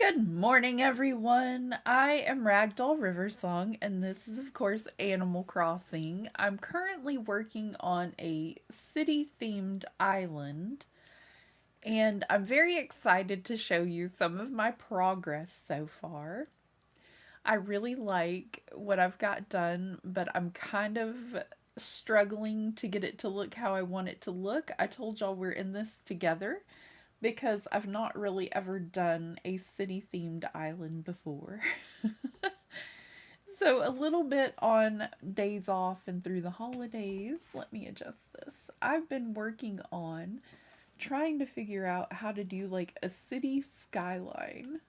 Good morning, everyone. I am Ragdoll Riversong, and this is, of course, Animal Crossing. I'm currently working on a city themed island, and I'm very excited to show you some of my progress so far. I really like what I've got done, but I'm kind of struggling to get it to look how I want it to look. I told y'all we're in this together because I've not really ever done a city themed island before. So, a little bit on days off and through the holidays. Let me adjust this. I've been working on trying to figure out how to do like a city skyline.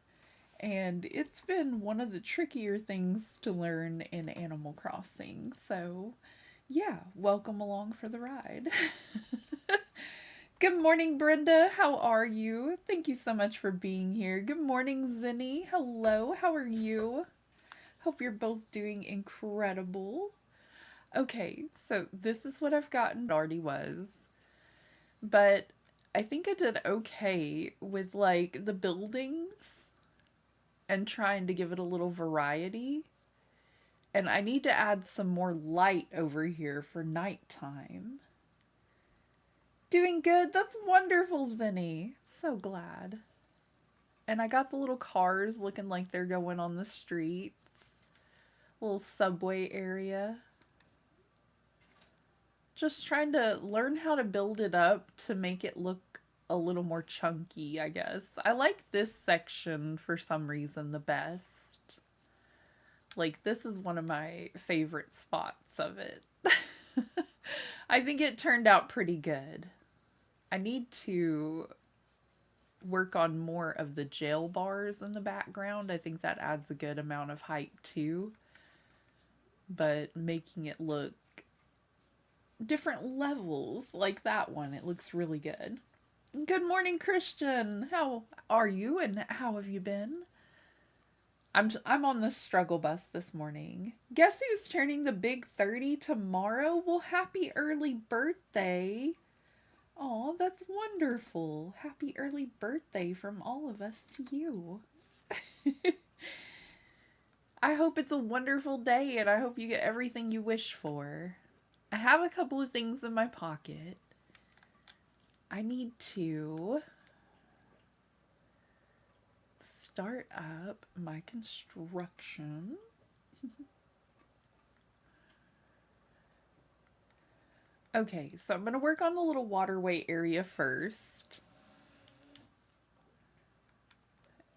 And it's been one of the trickier things to learn in Animal Crossing. So, yeah, welcome along for the ride. Good morning, Brenda. How are you? Thank you so much for being here. Good morning, Zinni. Hello, how are you? Hope you're both doing incredible. Okay, so this is what I've gotten. It already was. But I think I did okay with like the buildings and trying to give it a little variety. And I need to add some more light over here for nighttime. Doing good. That's wonderful, Zinni. So glad. And I got the little cars looking like they're going on the streets. Little subway area. Just trying to learn how to build it up to make it look a little more chunky, I guess. I like this section for some reason the best. Like, this is one of my favorite spots of it. I think it turned out pretty good. I need to work on more of the jail bars in the background. I think that adds a good amount of height too. But making it look different levels like that one, it looks really good. Good morning, Christian. How are you and how have you been? I'm on the struggle bus this morning. Guess who's turning the big 30 tomorrow? Well, happy early birthday. Oh, that's wonderful. Happy early birthday from all of us to you. I hope it's a wonderful day and I hope you get everything you wish for. I have a couple of things in my pocket. I need to start up my construction. Okay, so I'm going to work on the little waterway area first.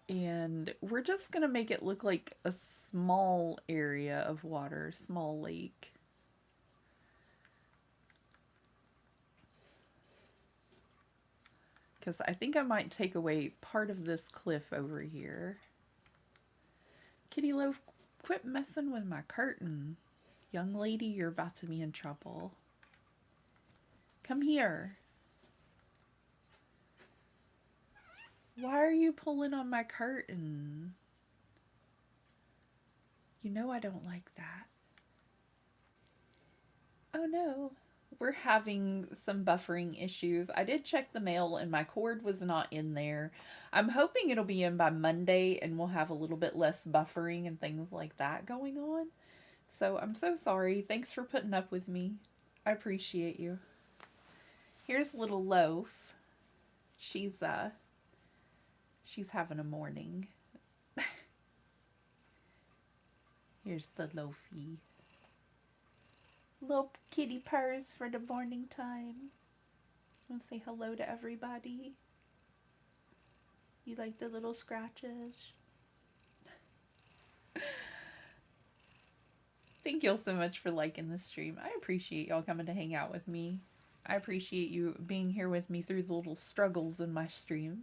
And we're just going to make it look like a small area of water, small lake. Because I think I might take away part of this cliff over here. Kitty Loaf, quit messing with my curtain. Young lady, you're about to be in trouble. Come here. Why are you pulling on my curtain? You know I don't like that. Oh no. We're having some buffering issues. I did check the mail and my cord was not in there. I'm hoping it'll be in by Monday and we'll have a little bit less buffering and things like that going on. So I'm so sorry. Thanks for putting up with me. I appreciate you. Here's little Loaf. She's having a morning. Here's the Loafy. Little kitty purrs for the morning time. I'll say hello to everybody. You like the little scratches? Thank y'all so much for liking the stream. I appreciate y'all coming to hang out with me. I appreciate you being here with me through the little struggles in my stream.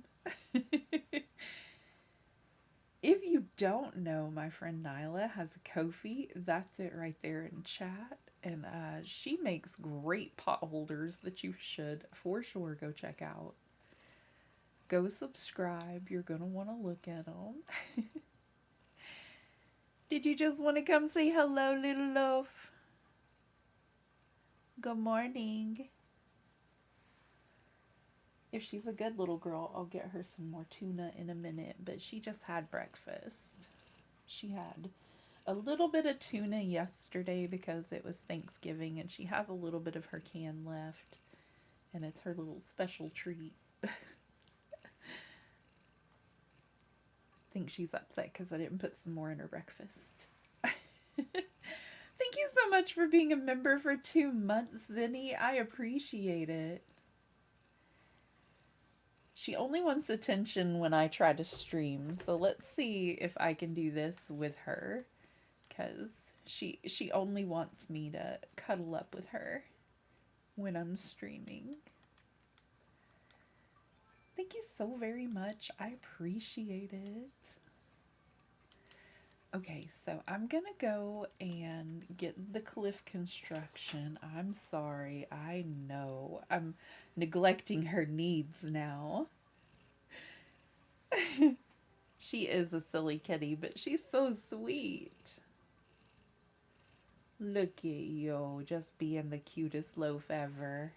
If you don't know, my friend Nyla has a Ko-fi. That's it right there in chat. And she makes great pot holders that you should for sure go check out. Go subscribe. You're going to want to look at them. Did you just want to come say hello, little loaf? Good morning. If she's a good little girl, I'll get her some more tuna in a minute, but she just had breakfast. She had a little bit of tuna yesterday because it was Thanksgiving, and she has a little bit of her can left, and it's her little special treat. I think she's upset because I didn't put some more in her breakfast. Thank you so much for being a member for 2 months, Zinni. I appreciate it. She only wants attention when I try to stream, so let's see if I can do this with her, because she only wants me to cuddle up with her when I'm streaming. Thank you so very much. I appreciate it. Okay, so I'm gonna go and get the cliff construction. I'm sorry. I know. I'm neglecting her needs now. She is a silly kitty, but she's so sweet. Look at you, just being the cutest loaf ever.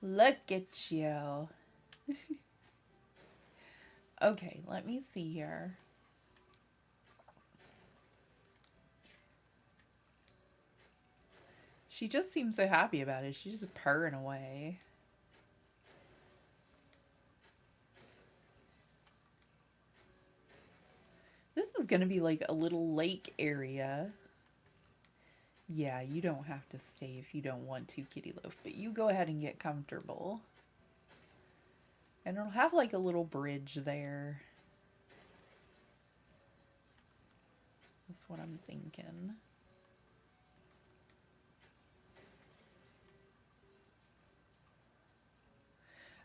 Look at you. Okay, let me see here. She just seems so happy about it. She's just purring away. This is going to be like a little lake area. Yeah, you don't have to stay if you don't want to, Kitty Loaf, but you go ahead and get comfortable. And it'll have like a little bridge there. That's what I'm thinking.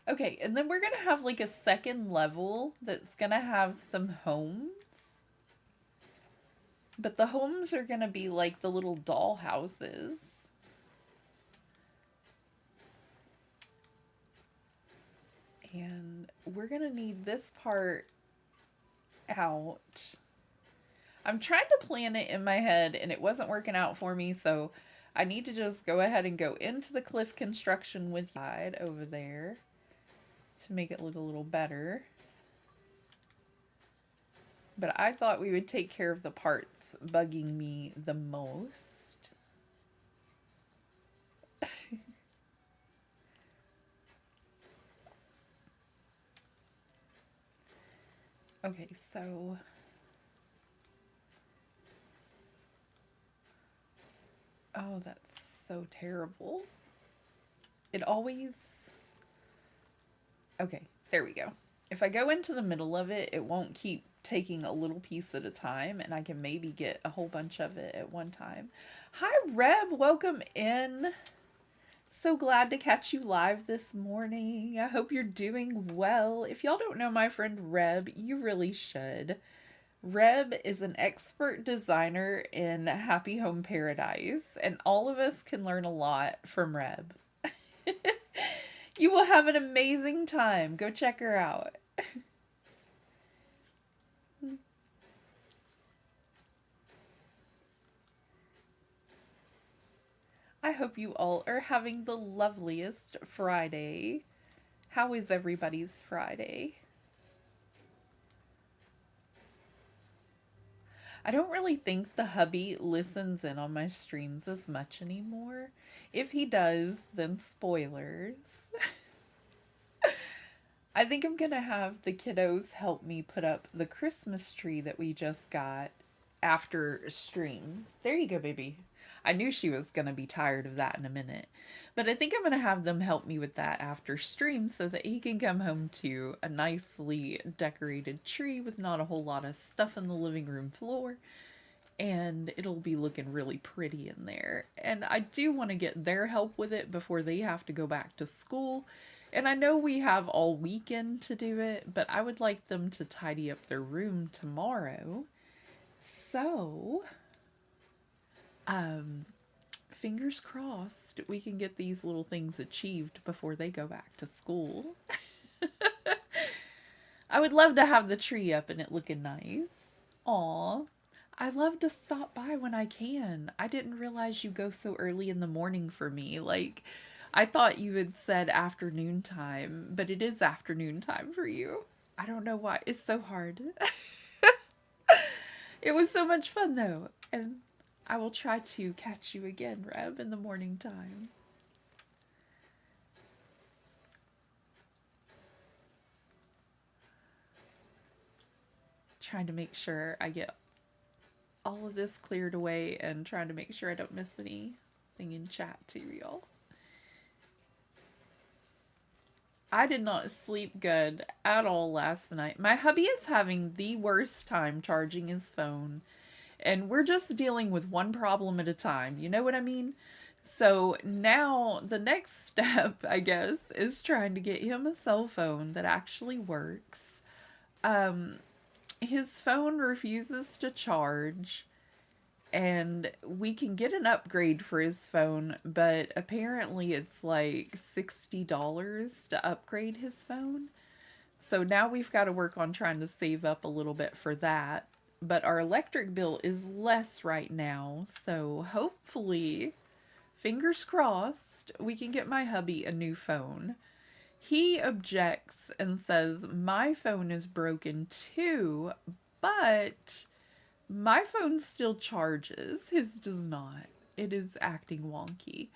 Okay, and then we're going to have like a second level that's going to have some homes. But the homes are going to be like the little doll houses. And we're going to need this part out. I'm trying to plan it in my head and it wasn't working out for me, so I need to just go ahead and go into the cliff construction with side over there to make it look a little better. But I thought we would take care of the parts bugging me the most. Okay, so oh, that's so terrible. It always... Okay, there we go. If I go into the middle of it, it won't keep taking a little piece at a time, and I can maybe get a whole bunch of it at one time. Hi, Reb. Welcome in. So glad to catch you live this morning. I hope you're doing well. If y'all don't know my friend Reb, you really should. Reb is an expert designer in Happy Home Paradise, and all of us can learn a lot from Reb. You will have an amazing time. Go check her out. I hope you all are having the loveliest Friday. How is everybody's Friday? I don't really think the hubby listens in on my streams as much anymore. If he does, then spoilers. I think I'm gonna have the kiddos help me put up the Christmas tree that we just got after stream. There you go, baby. I knew she was gonna be tired of that in a minute. But I think I'm gonna have them help me with that after stream so that he can come home to a nicely decorated tree with not a whole lot of stuff on the living room floor. And it'll be looking really pretty in there. And I do want to get their help with it before they have to go back to school. And I know we have all weekend to do it, but I would like them to tidy up their room tomorrow. So, fingers crossed we can get these little things achieved before they go back to school. I would love to have the tree up and it looking nice. Aw. I love to stop by when I can. I didn't realize you go so early in the morning for me. Like, I thought you had said afternoon time, but it is afternoon time for you. I don't know why. It's so hard. It was so much fun though, and I will try to catch you again, Reb, in the morning time. Trying to make sure I get all of this cleared away and trying to make sure I don't miss anything in chat too, y'all. I did not sleep good at all last night. My hubby is having the worst time charging his phone, and we're just dealing with one problem at a time. You know what I mean? So now the next step, I guess, is trying to get him a cell phone that actually works. Um, his phone refuses to charge, and we can get an upgrade for his phone, but apparently it's like $60 to upgrade his phone. So now we've got to work on trying to save up a little bit for that. But our electric bill is less right now, so hopefully, fingers crossed, we can get my hubby a new phone. He objects and says my phone is broken too, but my phone still charges. His does not. It is acting wonky.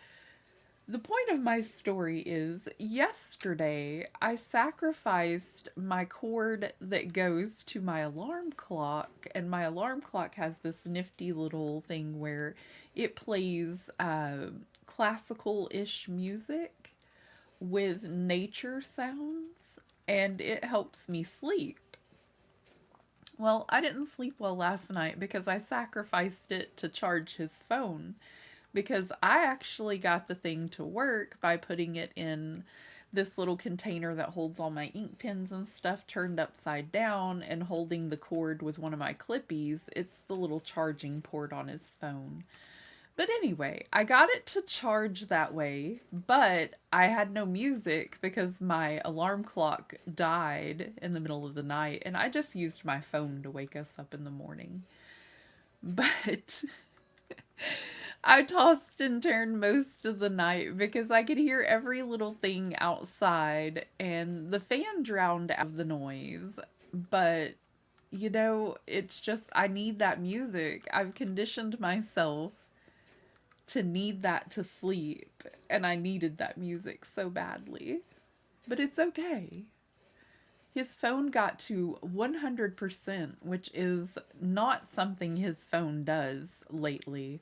The point of my story is yesterday I sacrificed my cord that goes to my alarm clock, and my alarm clock has this nifty little thing where it plays classical ish music with nature sounds, and it helps me sleep. Well, I didn't sleep well last night because I sacrificed it to charge his phone. Because I actually got the thing to work by putting it in this little container that holds all my ink pens and stuff turned upside down and holding the cord with one of my clippies. It's the little charging port on his phone. But anyway, I got it to charge that way, but I had no music because my alarm clock died in the middle of the night, and I just used my phone to wake us up in the morning. But I tossed and turned most of the night because I could hear every little thing outside, and the fan drowned out the noise. But, it's just, I need that music. I've conditioned myself to need that to sleep, and I needed that music so badly. But it's okay. His phone got to 100%, which is not something his phone does lately.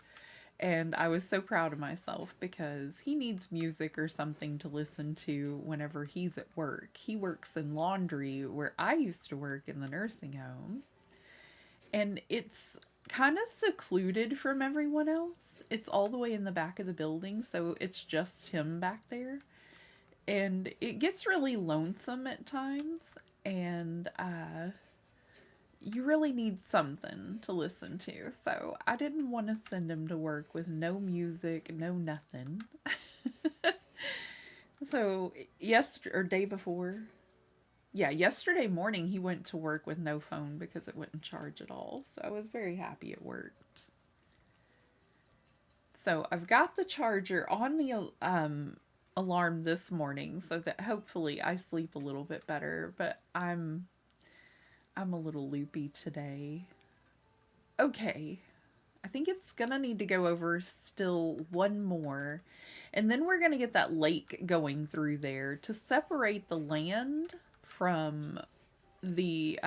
And I was so proud of myself because he needs music or something to listen to whenever he's at work. He works in laundry where I used to work in the nursing home. And it's kind of secluded from everyone else. It's all the way in the back of the building, so it's just him back there. And it gets really lonesome at times. And you really need something to listen to. So I didn't want to send him to work with no music, no nothing. So day before, yesterday morning he went to work with no phone because it wouldn't charge at all. So I was very happy it worked. So I've got the charger on the alarm this morning so that hopefully I sleep a little bit better. But I'm a little loopy today. Okay. I think it's gonna need to go over still one more. And then we're gonna get that lake going through there to separate the land from the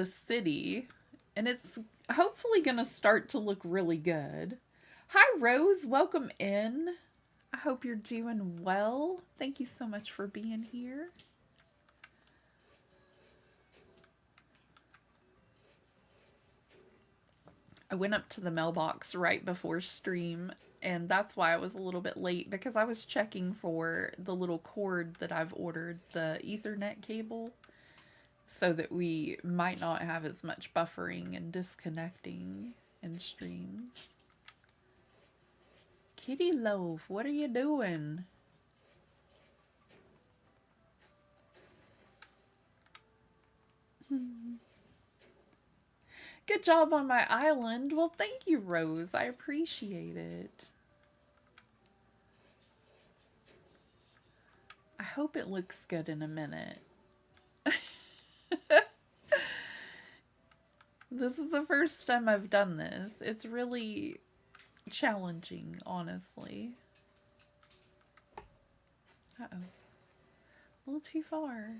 city. And it's hopefully gonna start to look really good. Hi Rose, welcome in. I hope you're doing well. Thank you so much for being here. I went up to the mailbox right before stream, and that's why I was a little bit late because I was checking for the little cord that I've ordered, the Ethernet cable, so that we might not have as much buffering and disconnecting in streams. Kitty Loaf, what are you doing? Good job on my island. Well, thank you, Rose. I appreciate it. I hope it looks good in a minute. This is the first time I've done this. It's really challenging, honestly. Uh-oh. A little too far.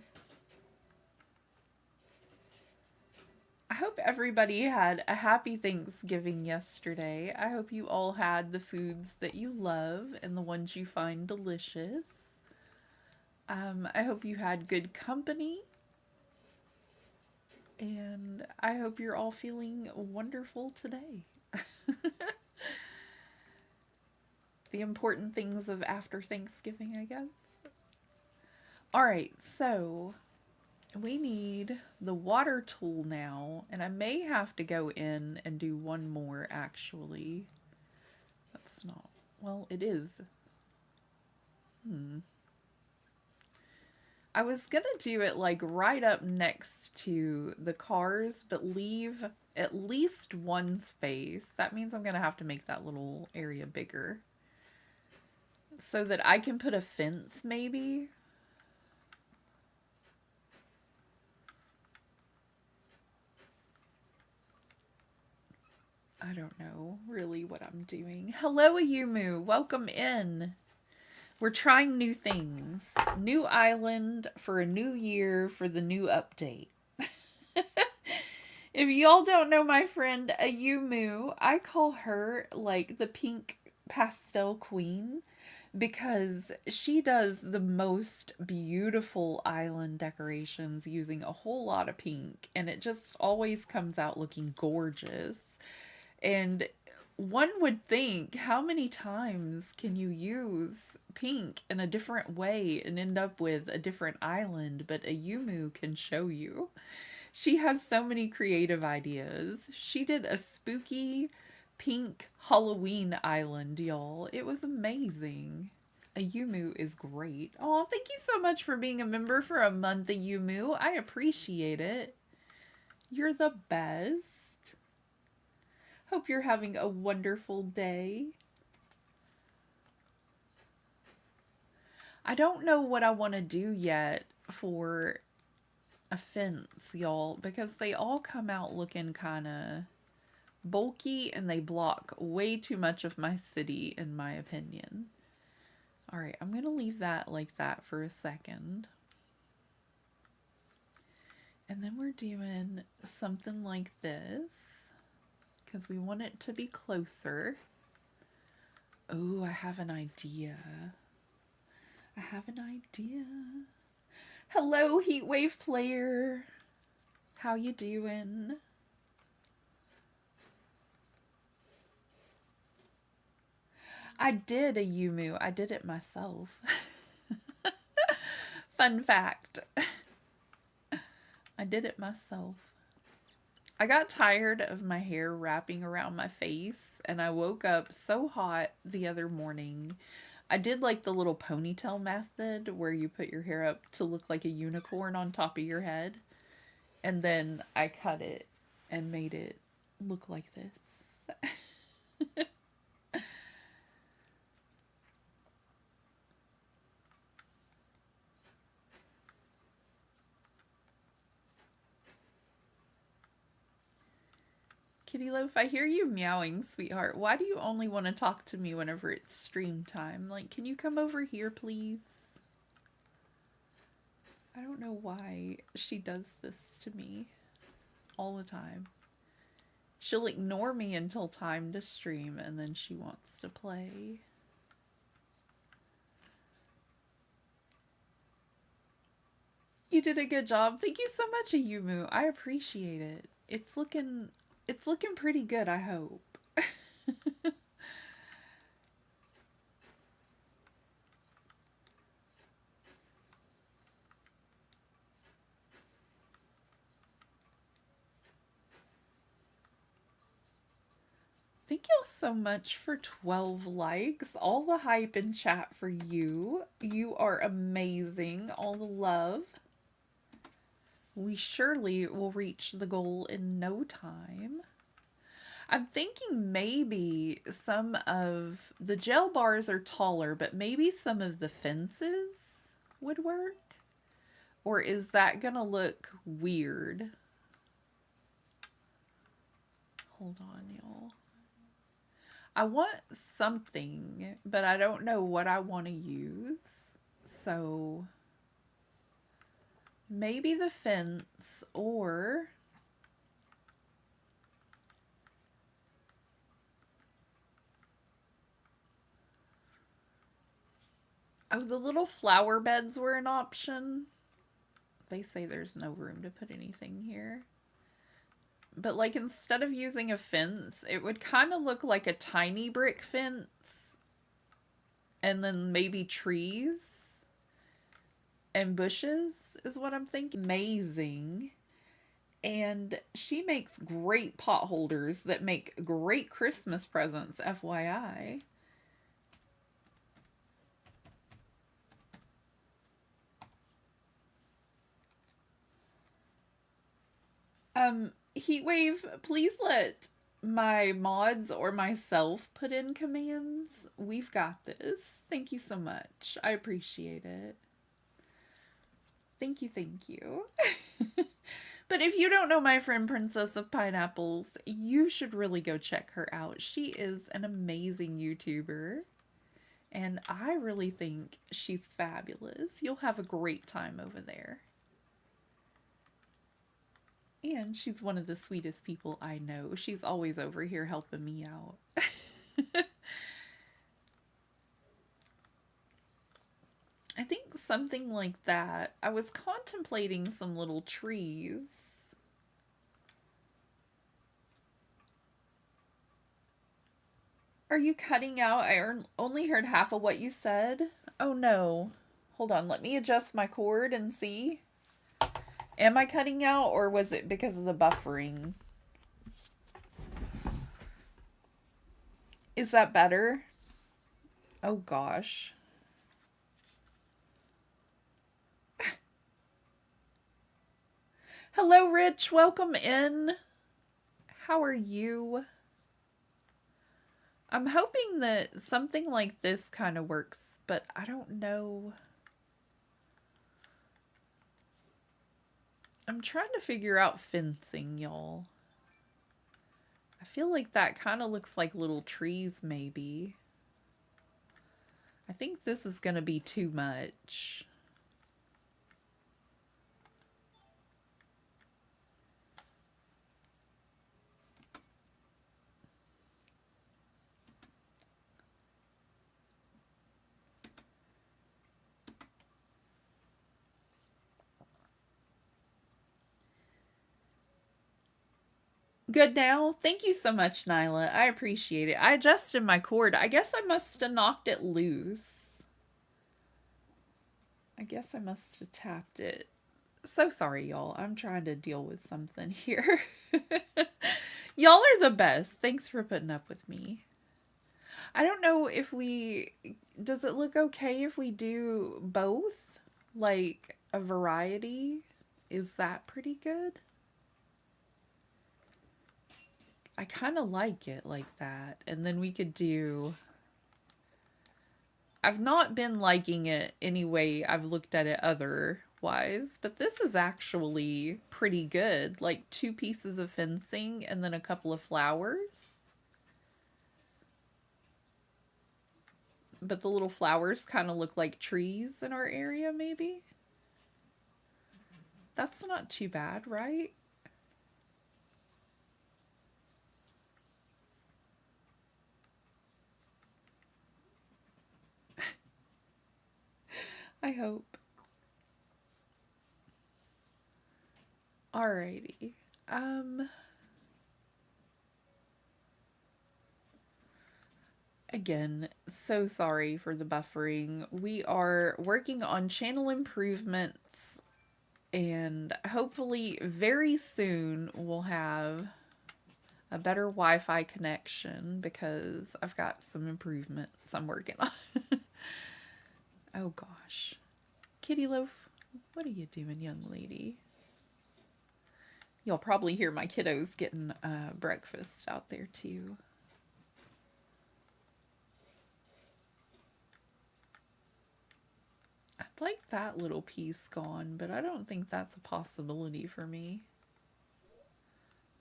I hope everybody had a happy Thanksgiving yesterday. I hope you all had the foods that you love and the ones you find delicious. I hope you had good company. And I hope you're all feeling wonderful today. The important things of after Thanksgiving, I guess. Alright, so we need the water tool now, and I may have to go in and do one more actually. That's not, well, it is. I was gonna do it like right up next to the cars, but leave at least one space. That means I'm gonna have to make that little area bigger so that I can put a fence maybe. I don't know really what I'm doing. Hello, Ayumu. Welcome in. We're trying new things. New island for a new year for the new update. If y'all don't know my friend Ayumu, I call her like the pink pastel queen because she does the most beautiful island decorations using a whole lot of pink, and it just always comes out looking gorgeous. And one would think, how many times can you use pink in a different way and end up with a different island? But Ayumu can show you. She has so many creative ideas. She did a spooky pink Halloween island, y'all. It was amazing. Ayumu is great. Oh, thank you so much for being a member for a month, Ayumu. I appreciate it. You're the best. Hope you're having a wonderful day. I don't know what I want to do yet for a fence, y'all, because they all come out looking kind of bulky and they block way too much of my city, in my opinion. Alright, I'm going to leave that like that for a second. And then we're doing something like this, because we want it to be closer. Oh, I have an idea. I have an idea. Hello, Heatwave player. How you doing? I did a Yumu. I did it myself. Fun fact. I did it myself. I got tired of my hair wrapping around my face, and I woke up so hot the other morning. I did like the little ponytail method where you put your hair up to look like a unicorn on top of your head. And then I cut it and made it look like this. Kitty Loaf, I hear you meowing, sweetheart. Why do you only want to talk to me whenever it's stream time? Like, can you come over here, please? I don't know why she does this to me all the time. She'll ignore me until time to stream, and then she wants to play. You did a good job. Thank you so much, Ayumu. I appreciate it. It's looking pretty good, I hope. Thank you so much for 12 likes. All the hype in chat for you. You are amazing. All the love. We surely will reach the goal in no time. I'm thinking maybe some of the gel bars are taller, but maybe some of the fences would work? Or is that gonna look weird? Hold on, y'all. I want something, but I don't know what I want to use. So maybe the fence or... Oh, the little flower beds were an option. They say there's no room to put anything here. But like instead of using a fence, it would kind of look like a tiny brick fence. And then maybe trees and bushes is what I'm thinking. Amazing. And she makes great pot holders that make great Christmas presents, FYI. Heatwave, please let my mods or myself put in commands. We've got this. Thank you so much. I appreciate it. Thank you, thank you. But if you don't know my friend Princess of Pineapples, you should really go check her out. She is an amazing YouTuber. And I really think she's fabulous. You'll have a great time over there. And she's one of the sweetest people I know. She's always over here helping me out. I think something like that. I was contemplating some little trees. Are you cutting out? I only heard half of what you said. Oh no. Hold on, let me adjust my cord and see. Am I cutting out, or was it because of the buffering? Is that better? Oh gosh. Hello, Rich. Welcome in. How are you? I'm hoping that something like this kind of works, but I don't know. I'm trying to figure out fencing, y'all. I feel like that kind of looks like little trees, maybe. I think this is going to be too much. Good now? Thank you so much, Nyla. I appreciate it. I adjusted my cord. I guess I must have knocked it loose. I guess I must have tapped it. So sorry, y'all. I'm trying to deal with something here. Y'all are the best. Thanks for putting up with me. I don't know if we... Does it look okay if we do both? Like a variety? Is that pretty good? I kind of like it like that. And then we could do... I've not been liking it anyway. I've looked at it otherwise. But this is actually pretty good. Like 2 pieces of fencing and then a couple of flowers. But the little flowers kind of look like trees in our area, maybe? That's not too bad, right? I hope. Alrighty. Again, so sorry for the buffering. We are working on channel improvements, and hopefully very soon we'll have a better Wi-Fi connection because I've got some improvements I'm working on. Oh gosh. Kitty Loaf, what are you doing, young lady? You'll probably hear my kiddos getting breakfast out there too. I'd like that little piece gone, but I don't think that's a possibility for me.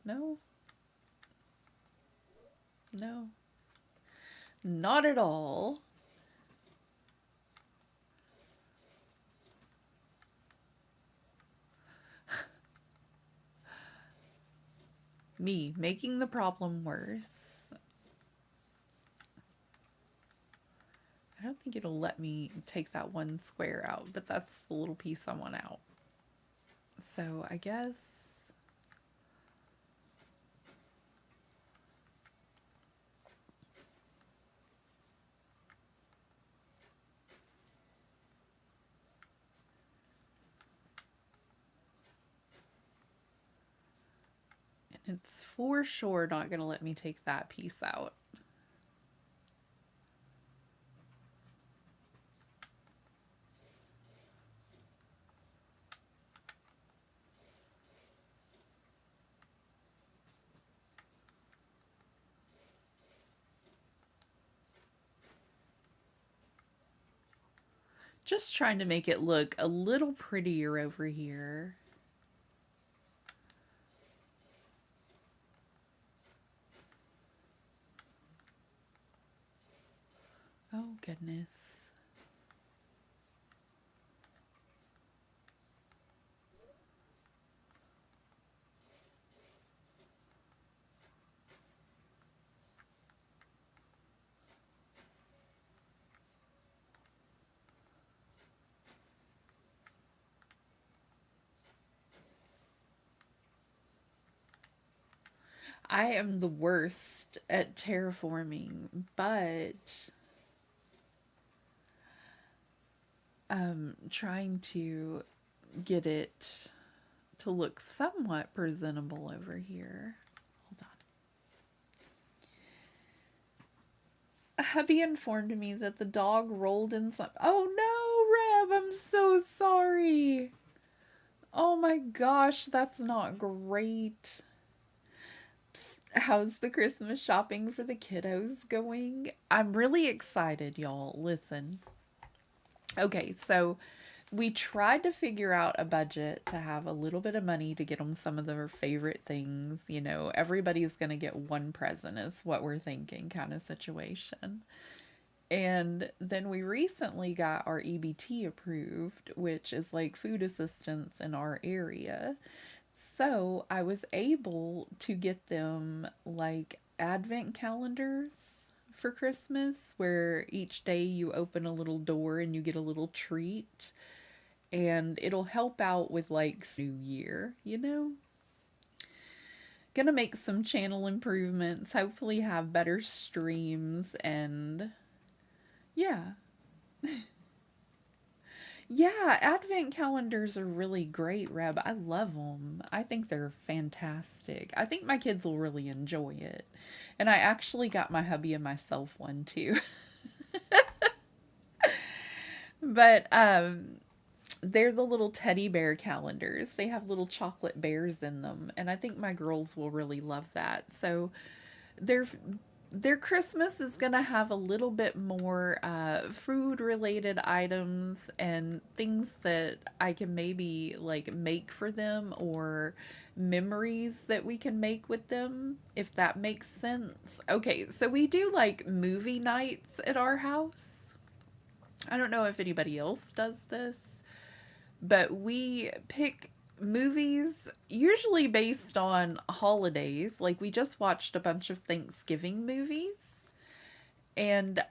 No, no, not at all. Me making the problem worse. I don't think it'll let me take that one square out, but that's the little piece I want out. So I guess it's for sure not going to let me take that piece out. Just trying to make it look a little prettier over here. Oh, goodness. I am the worst at terraforming, but trying to get it to look somewhat presentable over here. Hold on. Hubby informed me that the dog rolled in some. Oh no, Reb, I'm so sorry. Oh my gosh, that's not great. Psst, how's the Christmas shopping for the kiddos going? I'm really excited, y'all. Listen. Okay, so we tried to figure out a budget to have a little bit of money to get them some of their favorite things. You know, everybody's going to get one present, is what we're thinking, kind of situation. And then we recently got our EBT approved, which is like food assistance in our area. So I was able to get them like advent calendars for Christmas, where each day you open a little door and you get a little treat. And it'll help out with like New Year, you know? Gonna make some channel improvements, hopefully have better streams, and yeah. Yeah, advent calendars are really great, Reb. I love them. I think they're fantastic. I think my kids will really enjoy it. And I actually got my hubby and myself one too. But they're the little teddy bear calendars. They have little chocolate bears in them, and I think my girls will really love that. So they're their Christmas is going to have a little bit more food related items and things that I can maybe like make for them, or memories that we can make with them, if that makes sense. Okay, so we do like movie nights at our house. I don't know if anybody else does this, but we pick movies usually based on holidays. Like we just watched a bunch of Thanksgiving movies, and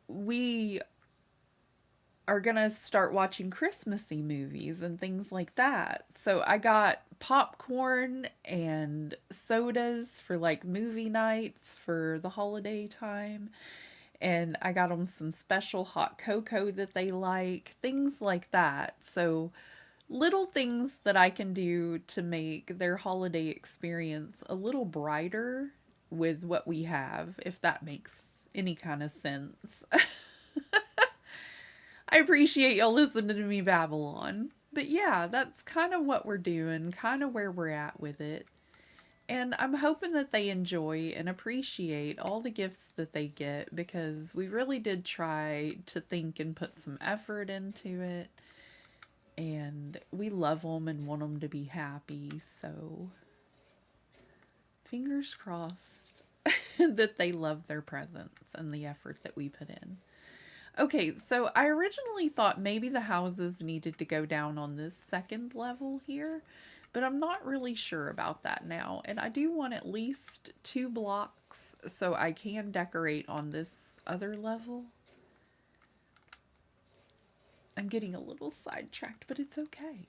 we are gonna start watching Christmassy movies and things like that. So I got popcorn and sodas for like movie nights for the holiday time, and I got them some special hot cocoa that they like, things like that. So little things that I can do to make their holiday experience a little brighter with what we have, if that makes any kind of sense. I appreciate y'all listening to me babble on. But yeah, that's kind of what we're doing, kind of where we're at with it. And I'm hoping that they enjoy and appreciate all the gifts that they get, because we really did try to think and put some effort into it. And we love them and want them to be happy. So fingers crossed that they love their presents and the effort that we put in. Okay, so I originally thought maybe the houses needed to go down on this second level here, but I'm not really sure about that now. And I do want at least 2 blocks so I can decorate on this other level. I'm getting a little sidetracked, but it's okay.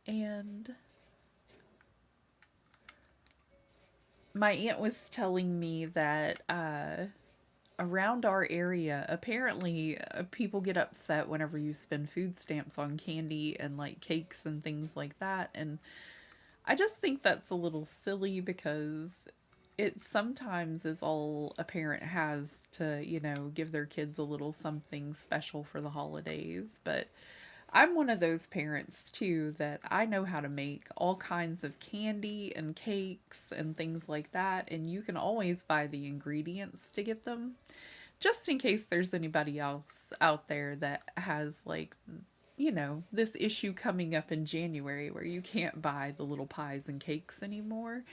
And my aunt was telling me that around our area, apparently people get upset whenever you spend food stamps on candy and like cakes and things like that. And I just think that's a little silly because it sometimes is all a parent has to, give their kids a little something special for the holidays. But I'm one of those parents too that I know how to make all kinds of candy and cakes and things like that, and you can always buy the ingredients to get them. Just in case there's anybody else out there that has like this issue coming up in January where you can't buy the little pies and cakes anymore.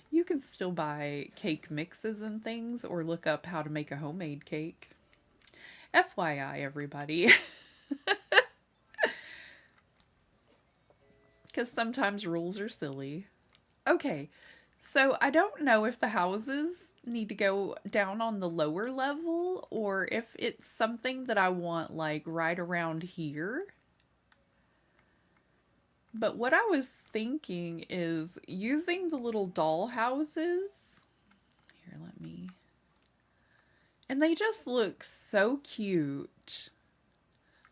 You can still buy cake mixes and things or look up how to make a homemade cake. FYI, everybody. Because sometimes rules are silly. Okay, so I don't know if the houses need to go down on the lower level or if it's something that I want like right around here. But what I was thinking is using the little doll houses. Here, let me. And they just look so cute.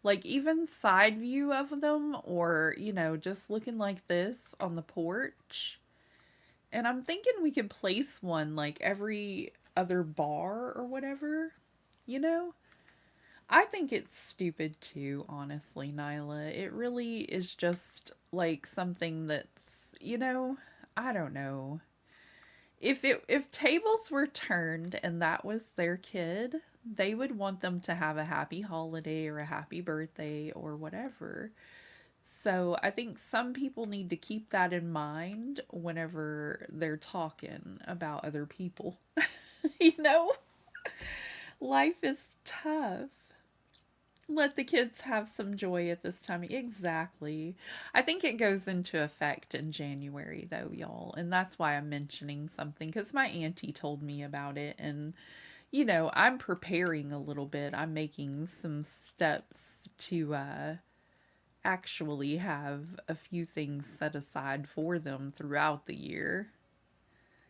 Like even side view of them or, just looking like this on the porch. And I'm thinking we could place one like every other bar or whatever, I think it's stupid too, honestly, Nyla. It really is just like something that's, I don't know. If tables were turned and that was their kid, they would want them to have a happy holiday or a happy birthday or whatever. So I think some people need to keep that in mind whenever they're talking about other people. you know, Life is tough. Let the kids have some joy at this time. Exactly. I think it goes into effect in January, though, y'all. And that's why I'm mentioning something, because my auntie told me about it. And, I'm preparing a little bit. I'm making some steps to actually have a few things set aside for them throughout the year.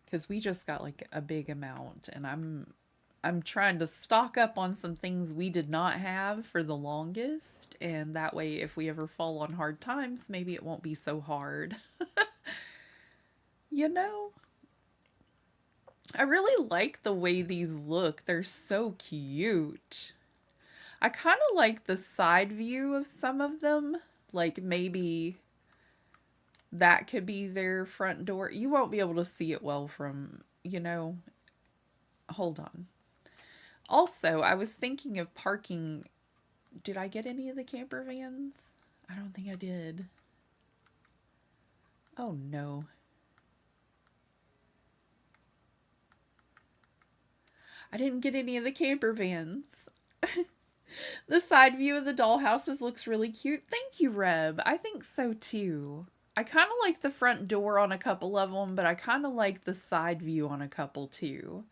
Because we just got like a big amount. And I'm trying to stock up on some things we did not have for the longest, and that way if we ever fall on hard times, maybe it won't be so hard. you know? I really like the way these look. They're so cute. I kind of like the side view of some of them. Like maybe that could be their front door. You won't be able to see it well from, hold on. Also, I was thinking of parking. Did I get any of the camper vans? I don't think I did. Oh no. I didn't get any of the camper vans. The side view of the dollhouses looks really cute. Thank you, Reb. I think so too. I kind of like the front door on a couple of them, but I kind of like the side view on a couple too.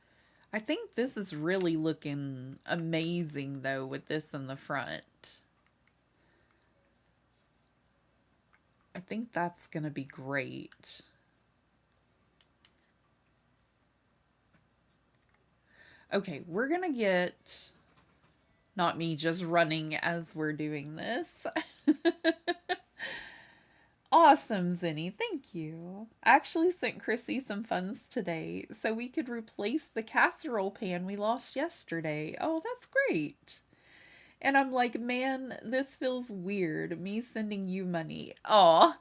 I think this is really looking amazing, though, with this in the front. I think that's going to be great. Okay, we're going to get... Not me just running as we're doing this. Awesome, Zinni. Thank you. I actually sent Chrissy some funds today so we could replace the casserole pan we lost yesterday. Oh, that's great. And I'm like, man, this feels weird. Me sending you money. Aw.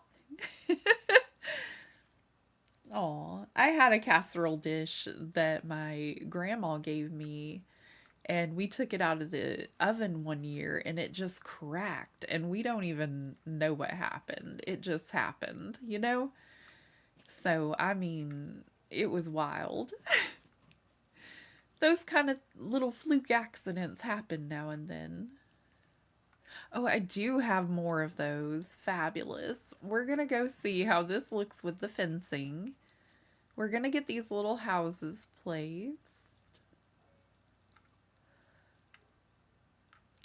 Aw. I had a casserole dish that my grandma gave me. and we took it out of the oven one year and it just cracked, and we don't even know what happened. It just happened, you know? So, I mean, it was wild. Those kind of little fluke accidents happen now and then. Oh, I do have more of those. Fabulous. We're gonna go see how this looks with the fencing. We're gonna get these little houses placed.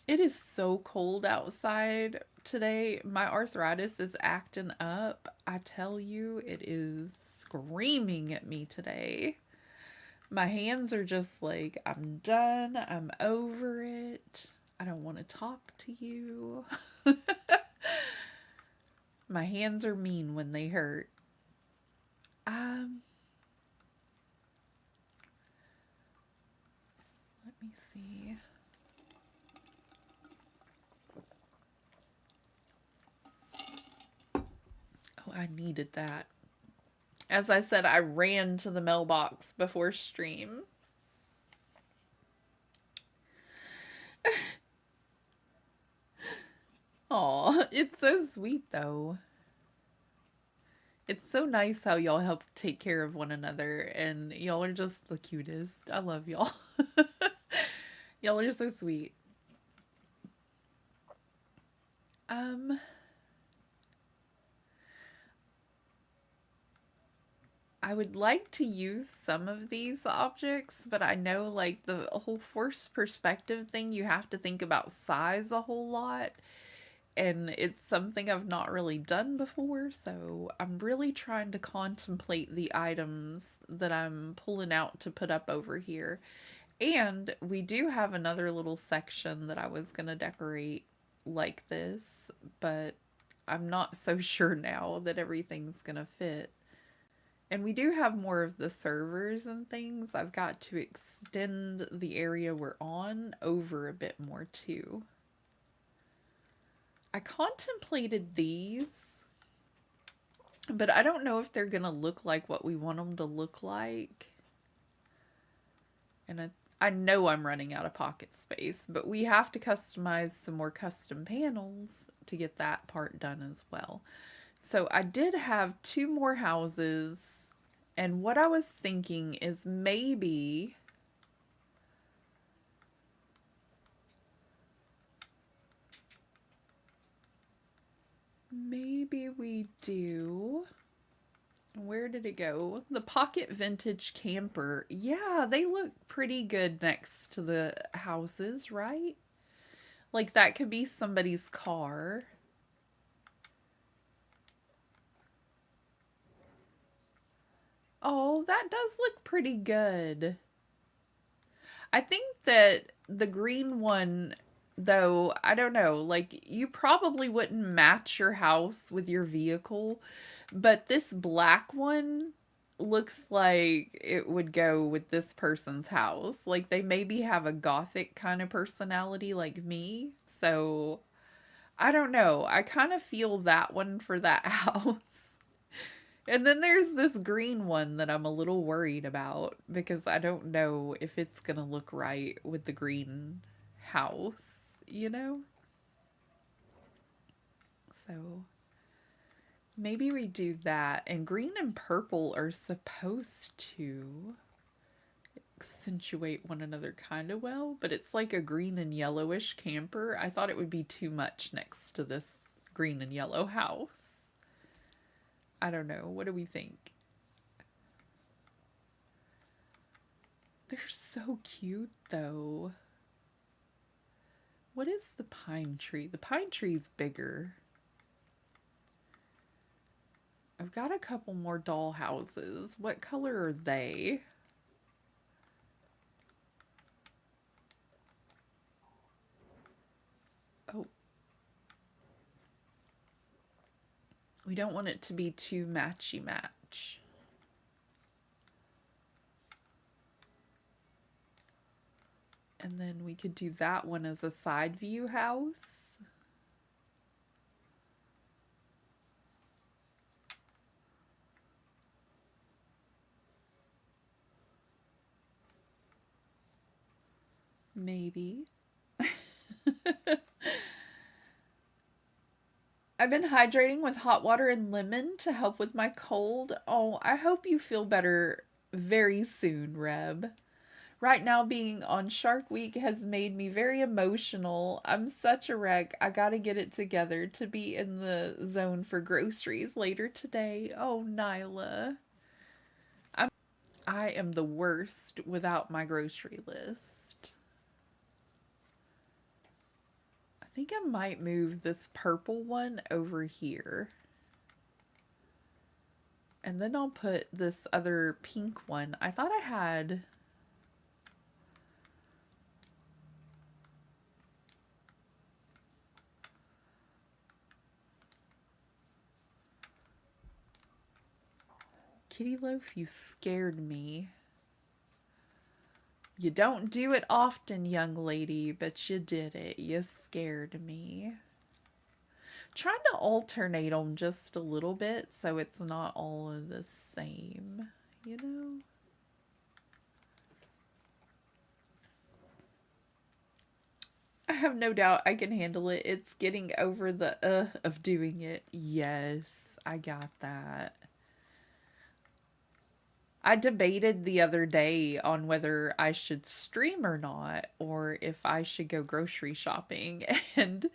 It is so cold outside today. My arthritis is acting up. I tell you, it is screaming at me today. My hands are just like, I'm done. I'm over it. I don't want to talk to you. My hands are mean when they hurt. Let me see. Oh, I needed that. As I said, I ran to the mailbox before stream. Aw, it's so sweet though. It's so nice how y'all help take care of one another, and y'all are just the cutest. I love y'all. Y'all are so sweet. I would like to use some of these objects, but I know like the whole forced perspective thing, you have to think about size a whole lot. And it's something I've not really done before, so I'm really trying to contemplate the items that I'm pulling out to put up over here. And we do have another little section that I was going to decorate like this, but I'm not so sure now that everything's going to fit. And we do have more of the servers and things. I've got to extend the area we're on over a bit more too. I contemplated these, but I don't know if they're going to look like what we want them to look like. And I know I'm running out of pocket space, but we have to customize some more custom panels to get that part done as well. So I did have 2 more houses, and what I was thinking is maybe we do... Where did it go? The Pocket Vintage Camper. Yeah, they look pretty good next to the houses, right? Like that could be somebody's car. Oh, that does look pretty good. I think that the green one, though, I don't know, like you probably wouldn't match your house with your vehicle, but this black one looks like it would go with this person's house. Like they maybe have a gothic kind of personality like me. So I don't know. I kind of feel that one for that house. And then there's this green one that I'm a little worried about because I don't know if it's going to look right with the green house, you know? So maybe we do that. And green and purple are supposed to accentuate one another kind of well, but it's like a green and yellowish camper. I thought it would be too much next to this green and yellow house. I don't know. What do we think? They're so cute, though. What is the pine tree? The pine tree's bigger. I've got a couple more doll houses. What color are they? Oh. We don't want it to be too matchy-match. And then we could do that one as a side view house. Maybe. I've been hydrating with hot water and lemon to help with my cold. Oh, I hope you feel better very soon, Reb. Right now, being on Shark Week has made me very emotional. I'm such a wreck. I gotta get it together to be in the zone for groceries later today. Oh, Nyla. I am the worst without my grocery list. I think I might move this purple one over here. And then I'll put this other pink one. I thought I had... Kitty Loaf, you scared me. You don't do it often, young lady, but you did it. You scared me. Trying to alternate them just a little bit so it's not all of the same, you know? I have no doubt I can handle it. It's getting over the of doing it. Yes, I got that. I debated the other day on whether I should stream or not, or if I should go grocery shopping. And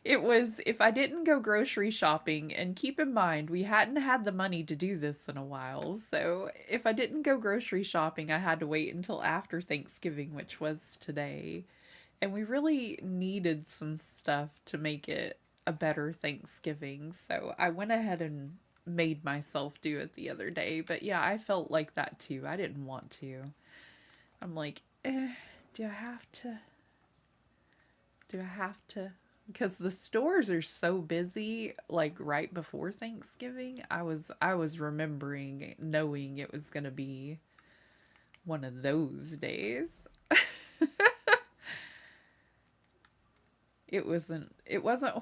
it was if I didn't go grocery shopping, and keep in mind, we hadn't had the money to do this in a while. So if I didn't go grocery shopping, I had to wait until after Thanksgiving, which was today. And we really needed some stuff to make it a better Thanksgiving. So I went ahead and made myself do it the other day. But yeah, I felt like that too. I didn't want to. I'm like, do I have to? Do I have to? Because the stores are so busy, like right before Thanksgiving. I was remembering, knowing it was gonna be one of those days. It wasn't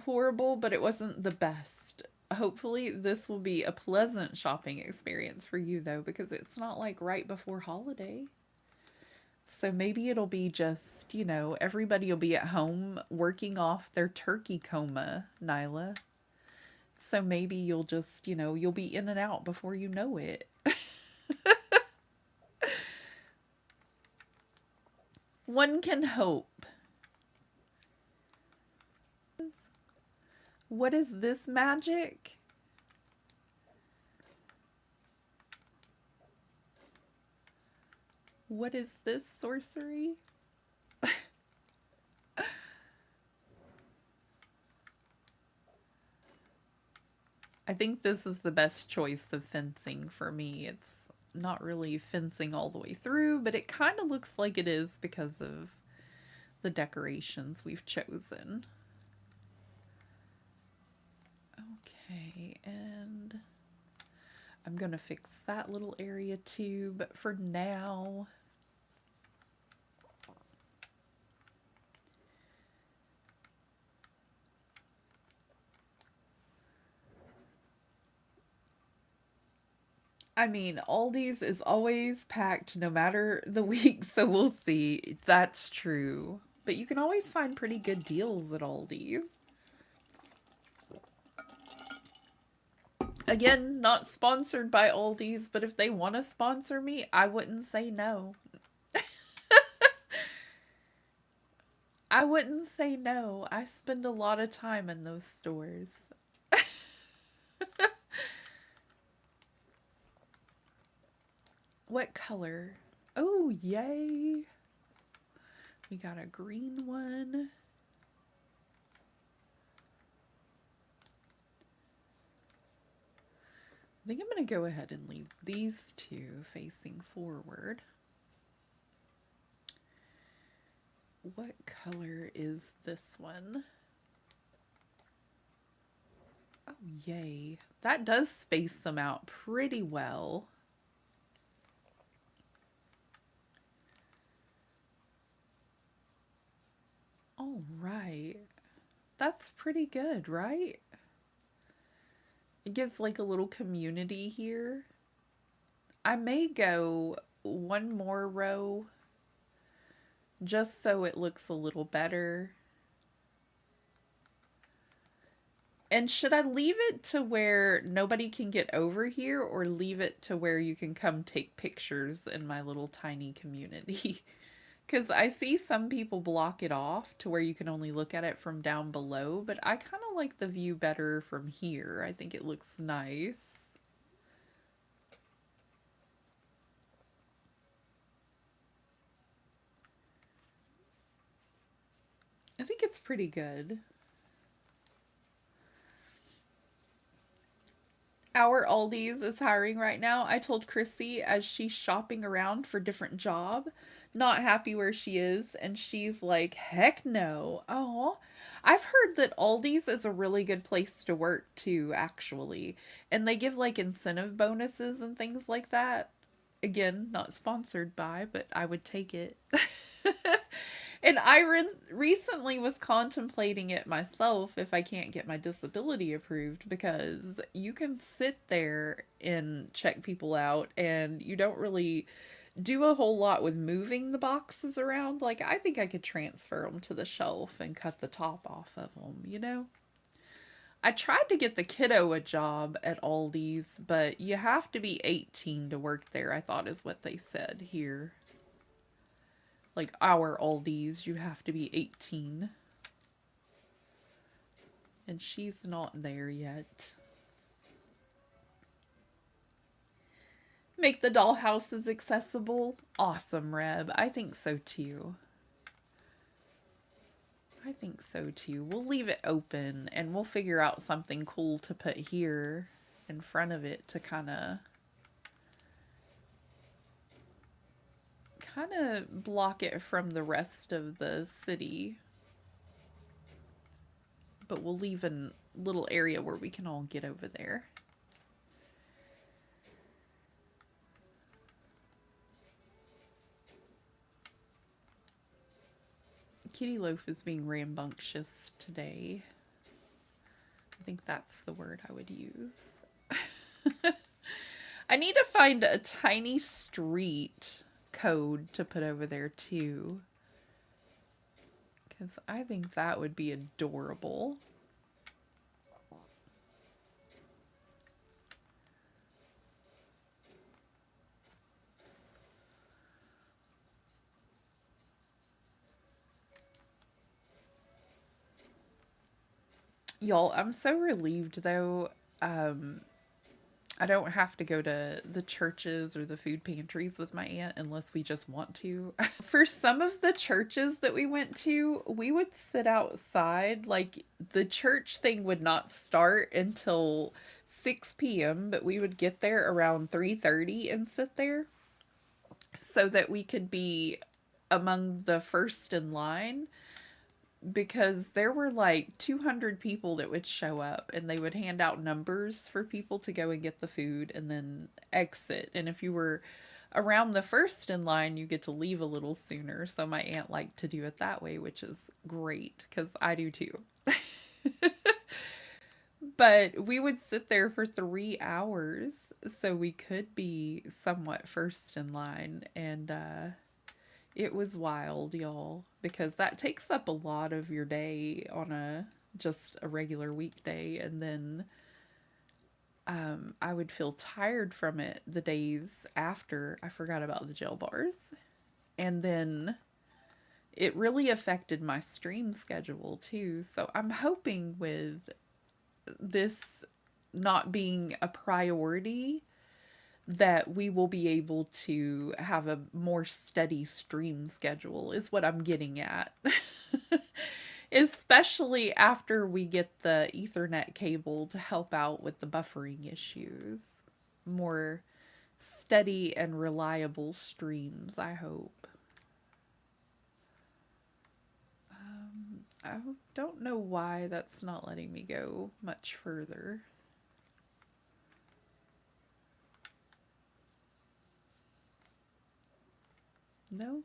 horrible, but it wasn't the best. Hopefully this will be a pleasant shopping experience for you though, because it's not like right before holiday. So maybe it'll be just, everybody will be at home working off their turkey coma, Nyla. So maybe you'll just, you'll be in and out before you know it. One can hope. What is this magic? What is this sorcery? I think this is the best choice of fencing for me. It's not really fencing all the way through, but it kind of looks like it is because of the decorations we've chosen. Okay, and I'm gonna fix that little area too, but for now, I mean, Aldi's is always packed no matter the week, so we'll see. That's true. But you can always find pretty good deals at Aldi's. Again, not sponsored by Aldi's, but if they want to sponsor me, I wouldn't say no. I wouldn't say no. I spend a lot of time in those stores. What color? Oh, yay. We got a green one. I think I'm going to go ahead and leave these two facing forward. What color is this one? Oh, yay. That does space them out pretty well. All right. That's pretty good, right? It gives like a little community here. I may go one more row just so it looks a little better. And should I leave it to where nobody can get over here, or leave it to where you can come take pictures in my little tiny community? Because I see some people block it off to where you can only look at it from down below, but I kind of like the view better from here. I think it looks nice. I think it's pretty good. Our Aldi's is hiring right now. I told Chrissy as she's shopping around for different job, not happy where she is, and she's like, "Heck no." Oh, I've heard that Aldi's is a really good place to work too, actually. And they give like incentive bonuses and things like that. Again, not sponsored by, but I would take it. And I recently was contemplating it myself if I can't get my disability approved, because you can sit there and check people out and you don't really do a whole lot with moving the boxes around. Like, I think I could transfer them to the shelf and cut the top off of them, you know? I tried to get the kiddo a job at Aldi's, but you have to be 18 to work there, I thought is what they said here. Like our Aldi's, you have to be 18. And she's not there yet. Make the dollhouses accessible. Awesome, Reb. I think so too. I think so too. We'll leave it open and we'll figure out something cool to put here in front of it to kind of block it from the rest of the city. But we'll leave a little area where we can all get over there. Kitty Loaf is being rambunctious today. I think that's the word I would use. I need to find a tiny street code to put over there too, because I think that would be adorable. Y'all, I'm so relieved though. I don't have to go to the churches or the food pantries with my aunt unless we just want to. For some of the churches that we went to, we would sit outside. Like, the church thing would not start until 6 p.m., but we would get there around 3:30 and sit there so that we could be among the first in line, because there were like 200 people that would show up and they would hand out numbers for people to go and get the food and then exit. And if you were around the first in line, you get to leave a little sooner. So my aunt liked to do it that way, which is great because I do too. But we would sit there for 3 hours so we could be somewhat first in line. And it was wild, y'all, because that takes up a lot of your day on just a regular weekday. And then I would feel tired from it the days after. I forgot about the gel bars. And then it really affected my stream schedule too. So I'm hoping with this not being a priority that we will be able to have a more steady stream schedule, is what I'm getting at. Especially after we get the Ethernet cable to help out with the buffering issues. More steady and reliable streams, I hope. I don't know why that's not letting me go much further. No?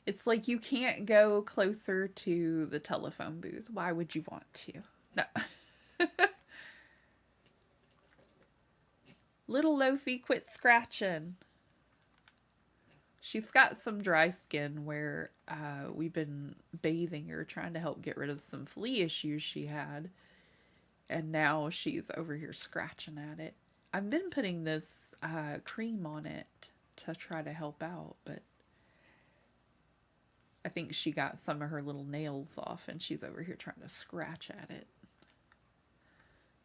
It's like you can't go closer to the telephone booth. Why would you want to? No. Little Loafy, quit scratching. She's got some dry skin where we've been bathing her, trying to help get rid of some flea issues she had. And now she's over here scratching at it. I've been putting this cream on it to try to help out, but I think she got some of her little nails off and she's over here trying to scratch at it.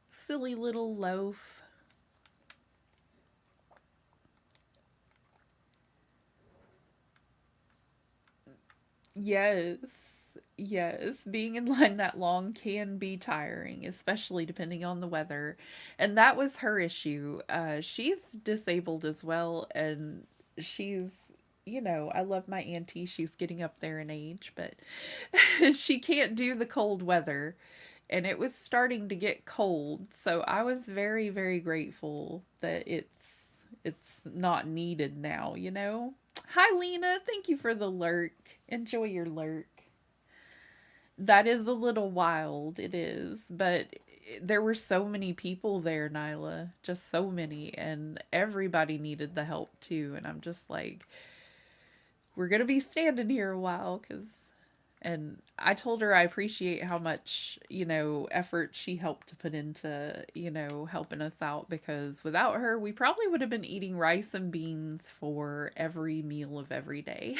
Silly little loaf. Yes. Yes, being in line that long can be tiring, especially depending on the weather. And that was her issue. She's disabled as well, and she's, I love my auntie. She's getting up there in age, but she can't do the cold weather. And it was starting to get cold, so I was very, very grateful that it's not needed now. Hi Lena, thank you for the lurk. Enjoy your lurk. That is a little wild, it is, but there were so many people there, Nyla, just so many, and everybody needed the help too. And I'm just like, we're gonna be standing here a while, cause, and I told her I appreciate how much effort she helped to put into helping us out, because without her, we probably would have been eating rice and beans for every meal of every day.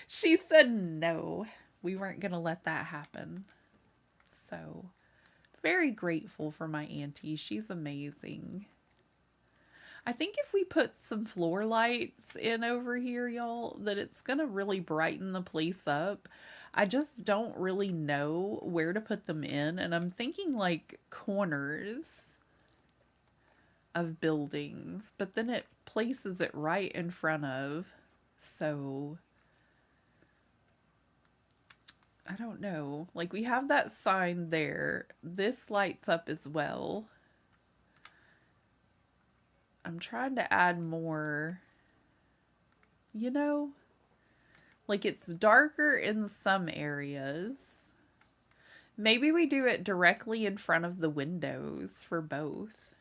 She said no, we weren't going to let that happen. So, very grateful for my auntie. She's amazing. I think if we put some floor lights in over here, y'all, that it's going to really brighten the place up. I just don't really know where to put them in. And I'm thinking like corners of buildings, but then it places it right in front of. So I don't know. Like, we have that sign there. This lights up as well. I'm trying to add more, like it's darker in some areas. Maybe we do it directly in front of the windows for both.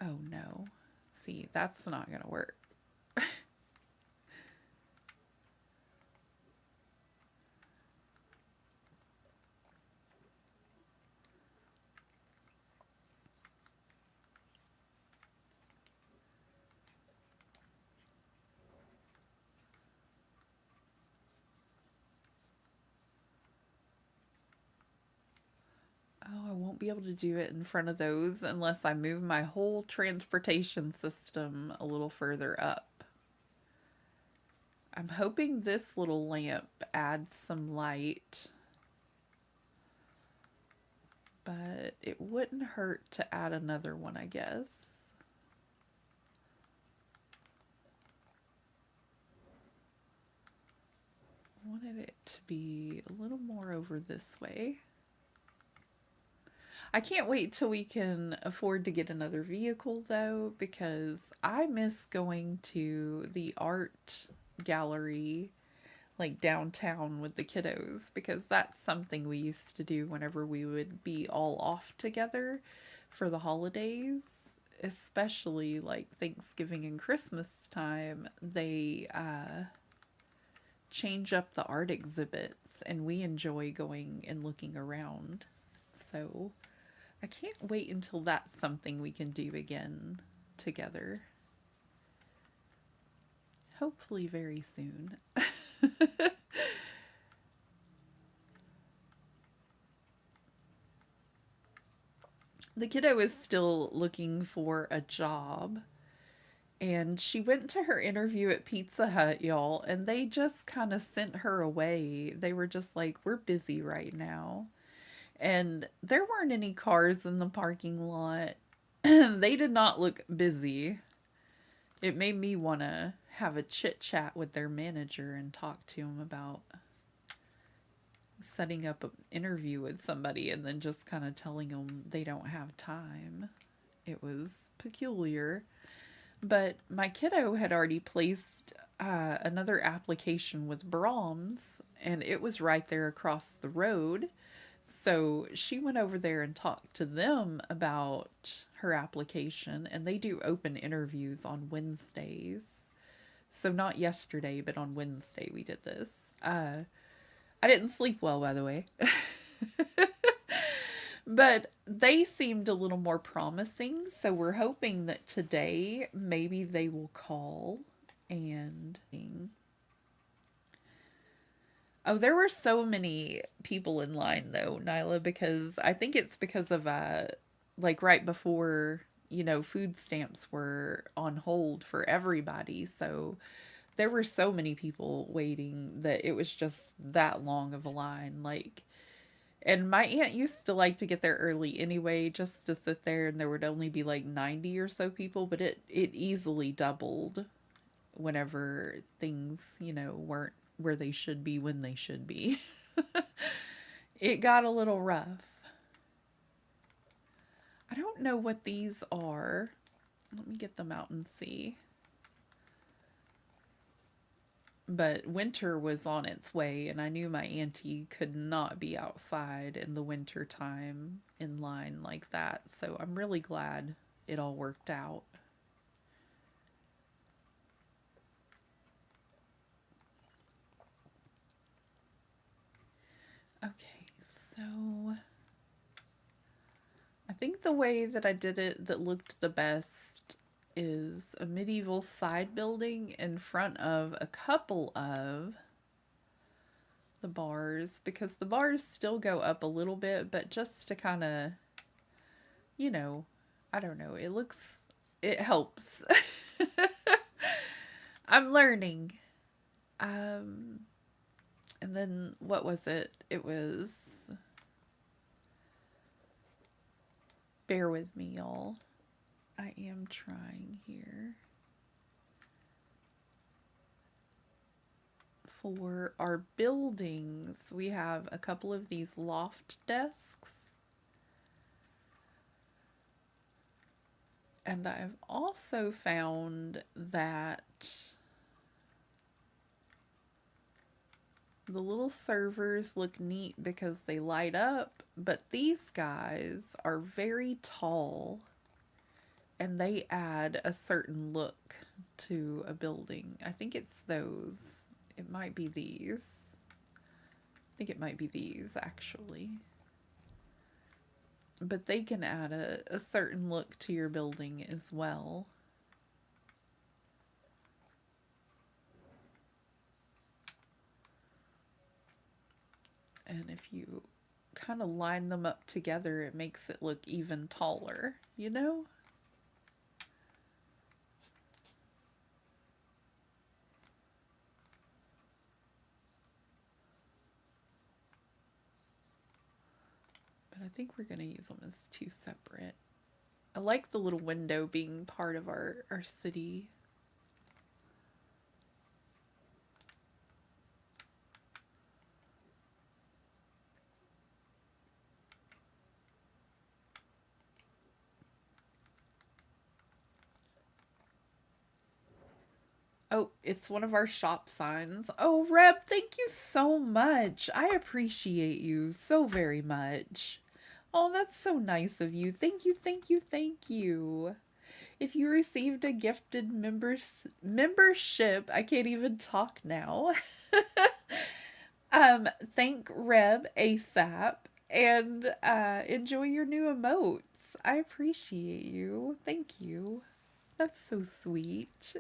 Oh no. See, that's not going to work. Oh, I won't be able to do it in front of those unless I move my whole transportation system a little further up. I'm hoping this little lamp adds some light, but it wouldn't hurt to add another one, I guess. I wanted it to be a little more over this way. I can't wait till we can afford to get another vehicle though, because I miss going to the art gallery like downtown with the kiddos, because that's something we used to do whenever we would be all off together for the holidays, especially like Thanksgiving and Christmas time. They change up the art exhibits and we enjoy going and looking around. So I can't wait until that's something we can do again together. Hopefully very soon. The kiddo is still looking for a job. And she went to her interview at Pizza Hut, y'all, and they just kind of sent her away. They were just like, we're busy right now. And there weren't any cars in the parking lot. They did not look busy. It made me want to have a chit chat with their manager and talk to him about setting up an interview with somebody and then just kind of telling them they don't have time. It was peculiar. But my kiddo had already placed another application with Brahms, and it was right there across the road. So she went over there and talked to them about her application, and they do open interviews on Wednesdays. So not yesterday, but on Wednesday we did this. I didn't sleep well, by the way. But they seemed a little more promising, so we're hoping that today maybe they will call and. Oh, there were so many people in line though, Nyla, because I think it's because of like right before, food stamps were on hold for everybody. So there were so many people waiting that it was just that long of a line. Like, and my aunt used to like to get there early anyway, just to sit there, and there would only be like 90 or so people, but it easily doubled whenever things, weren't where they should be when they should be. It got a little rough. I don't know what these are. Let me get them out and see. But winter was on its way, and I knew my auntie could not be outside in the winter time in line like that. So I'm really glad it all worked out. Okay, so I think the way that I did it that looked the best is a medieval side building in front of a couple of the bars, because the bars still go up a little bit, but just to kind of, I don't know, it helps. I'm learning. And then what was it? It was, bear with me, y'all. I am trying here. For our buildings, we have a couple of these loft desks. And I've also found that the little servers look neat because they light up, but these guys are very tall and they add a certain look to a building. I think it's those. It might be these. I think it might be these, actually. But they can add a certain look to your building as well. And if you kind of line them up together, it makes it look even taller, But I think we're going to use them as two separate. I like the little window being part of our city. Oh, it's one of our shop signs. Oh, Reb, thank you so much. I appreciate you so very much. Oh, that's so nice of you. Thank you, thank you, thank you. If you received a gifted membership, I can't even talk now. Thank Reb ASAP and enjoy your new emotes. I appreciate you. Thank you. That's so sweet.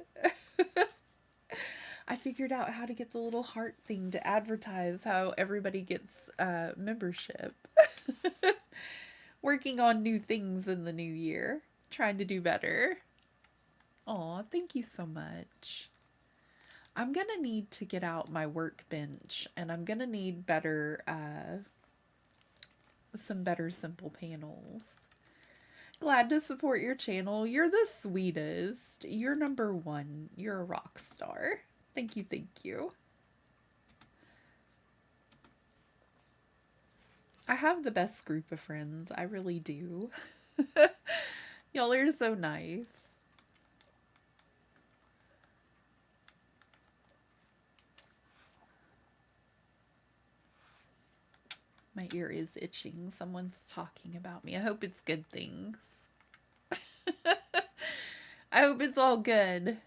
I figured out how to get the little heart thing to advertise how everybody gets membership. Working on new things in the new year. Trying to do better. Aw, thank you so much. I'm going to need to get out my workbench, and I'm going to need better, some better simple panels. Glad to support your channel. You're the sweetest. You're number one. You're a rock star. Thank you, thank you. I have the best group of friends. I really do. Y'all are so nice. My My ear is itching. Someone's talking about me. I hope it's good things. I hope it's all good.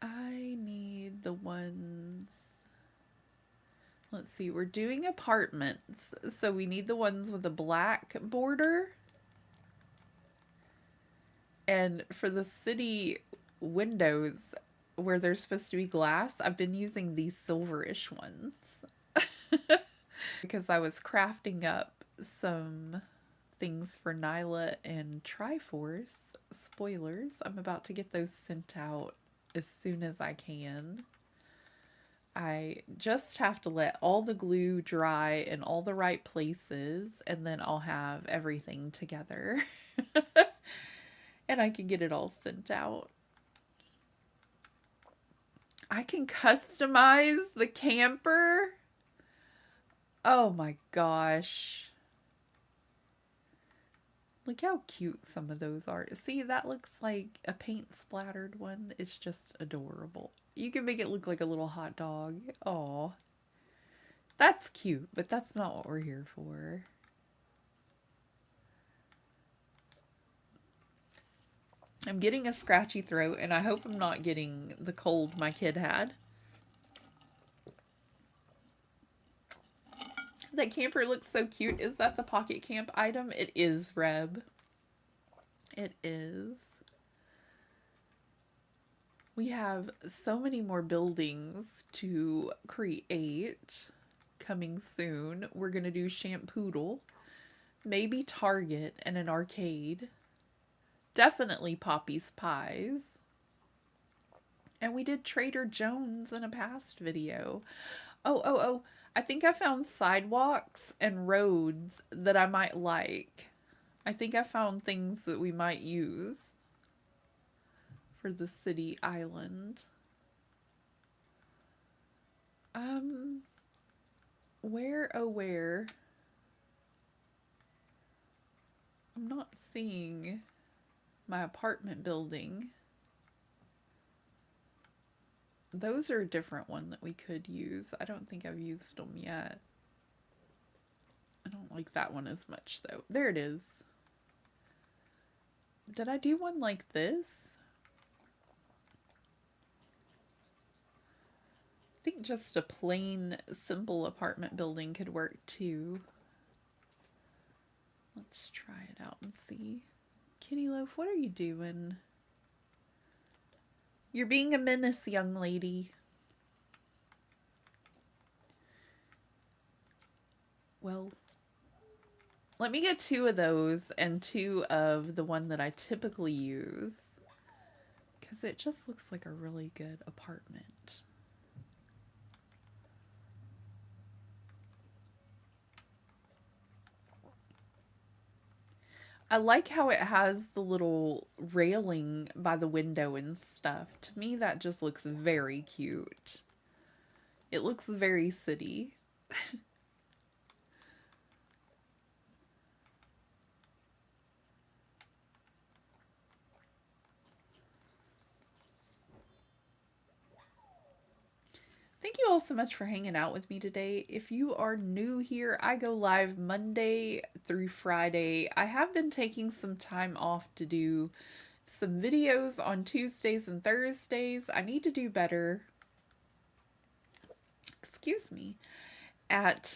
I need the ones... Let's see, we're doing apartments, so we need the ones with a black border. And for the city windows where they're supposed to be glass, I've been using these silverish ones. Because I was crafting up some things for Nyla and Triforce. Spoilers, I'm about to get those sent out as soon as I can. I just have to let all the glue dry in all the right places, and then I'll have everything together. And I can get it all sent out. I can customize the camper. Oh my gosh. Look how cute some of those are. See, that looks like a paint splattered one. It's just adorable. You can make it look like a little hot dog. Aw. That's cute, but that's not what we're here for. I'm getting a scratchy throat, and I hope I'm not getting the cold my kid had. That camper looks so cute. Is that the pocket camp item? It is, Reb. It is. We have so many more buildings to create coming soon. We're going to do Shampoodle, maybe Target and an arcade. Definitely Poppy's Pies. And we did Trader Joe's in a past video. Oh. I think I found sidewalks and roads that I might like. I think I found things that we might use for the city island. Where, oh where? I'm not seeing my apartment building. Those are a different one that we could use. I don't think I've used them yet. I don't like that one as much though. There it is. Did I do one like this? I think just a plain, simple apartment building could work too. Let's try it out and see. Kitty Loaf, what are you doing? You're being a menace, young lady. Well, let me get 2 of those and 2 of the one that I typically use, because it just looks like a really good apartment. I like how it has the little railing by the window and stuff. To me, that just looks very cute. It looks very city. Thank you all so much for hanging out with me today. If you are new here, I go live Monday through Friday. I have been taking some time off to do some videos on Tuesdays and Thursdays. I need to do better, excuse me, at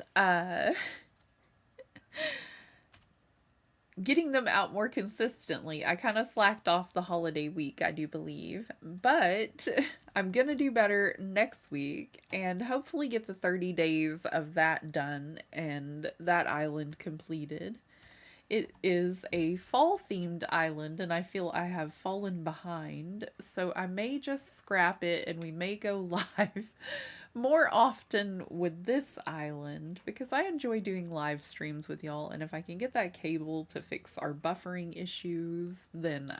getting them out more consistently. I kind of slacked off the holiday week, I do believe, but I'm gonna do better next week and hopefully get the 30 days of that done and that island completed. It is a fall themed island and I feel I have fallen behind, so I may just scrap it and we may go live more often with this island because I enjoy doing live streams with y'all, and if I can get that cable to fix our buffering issues, then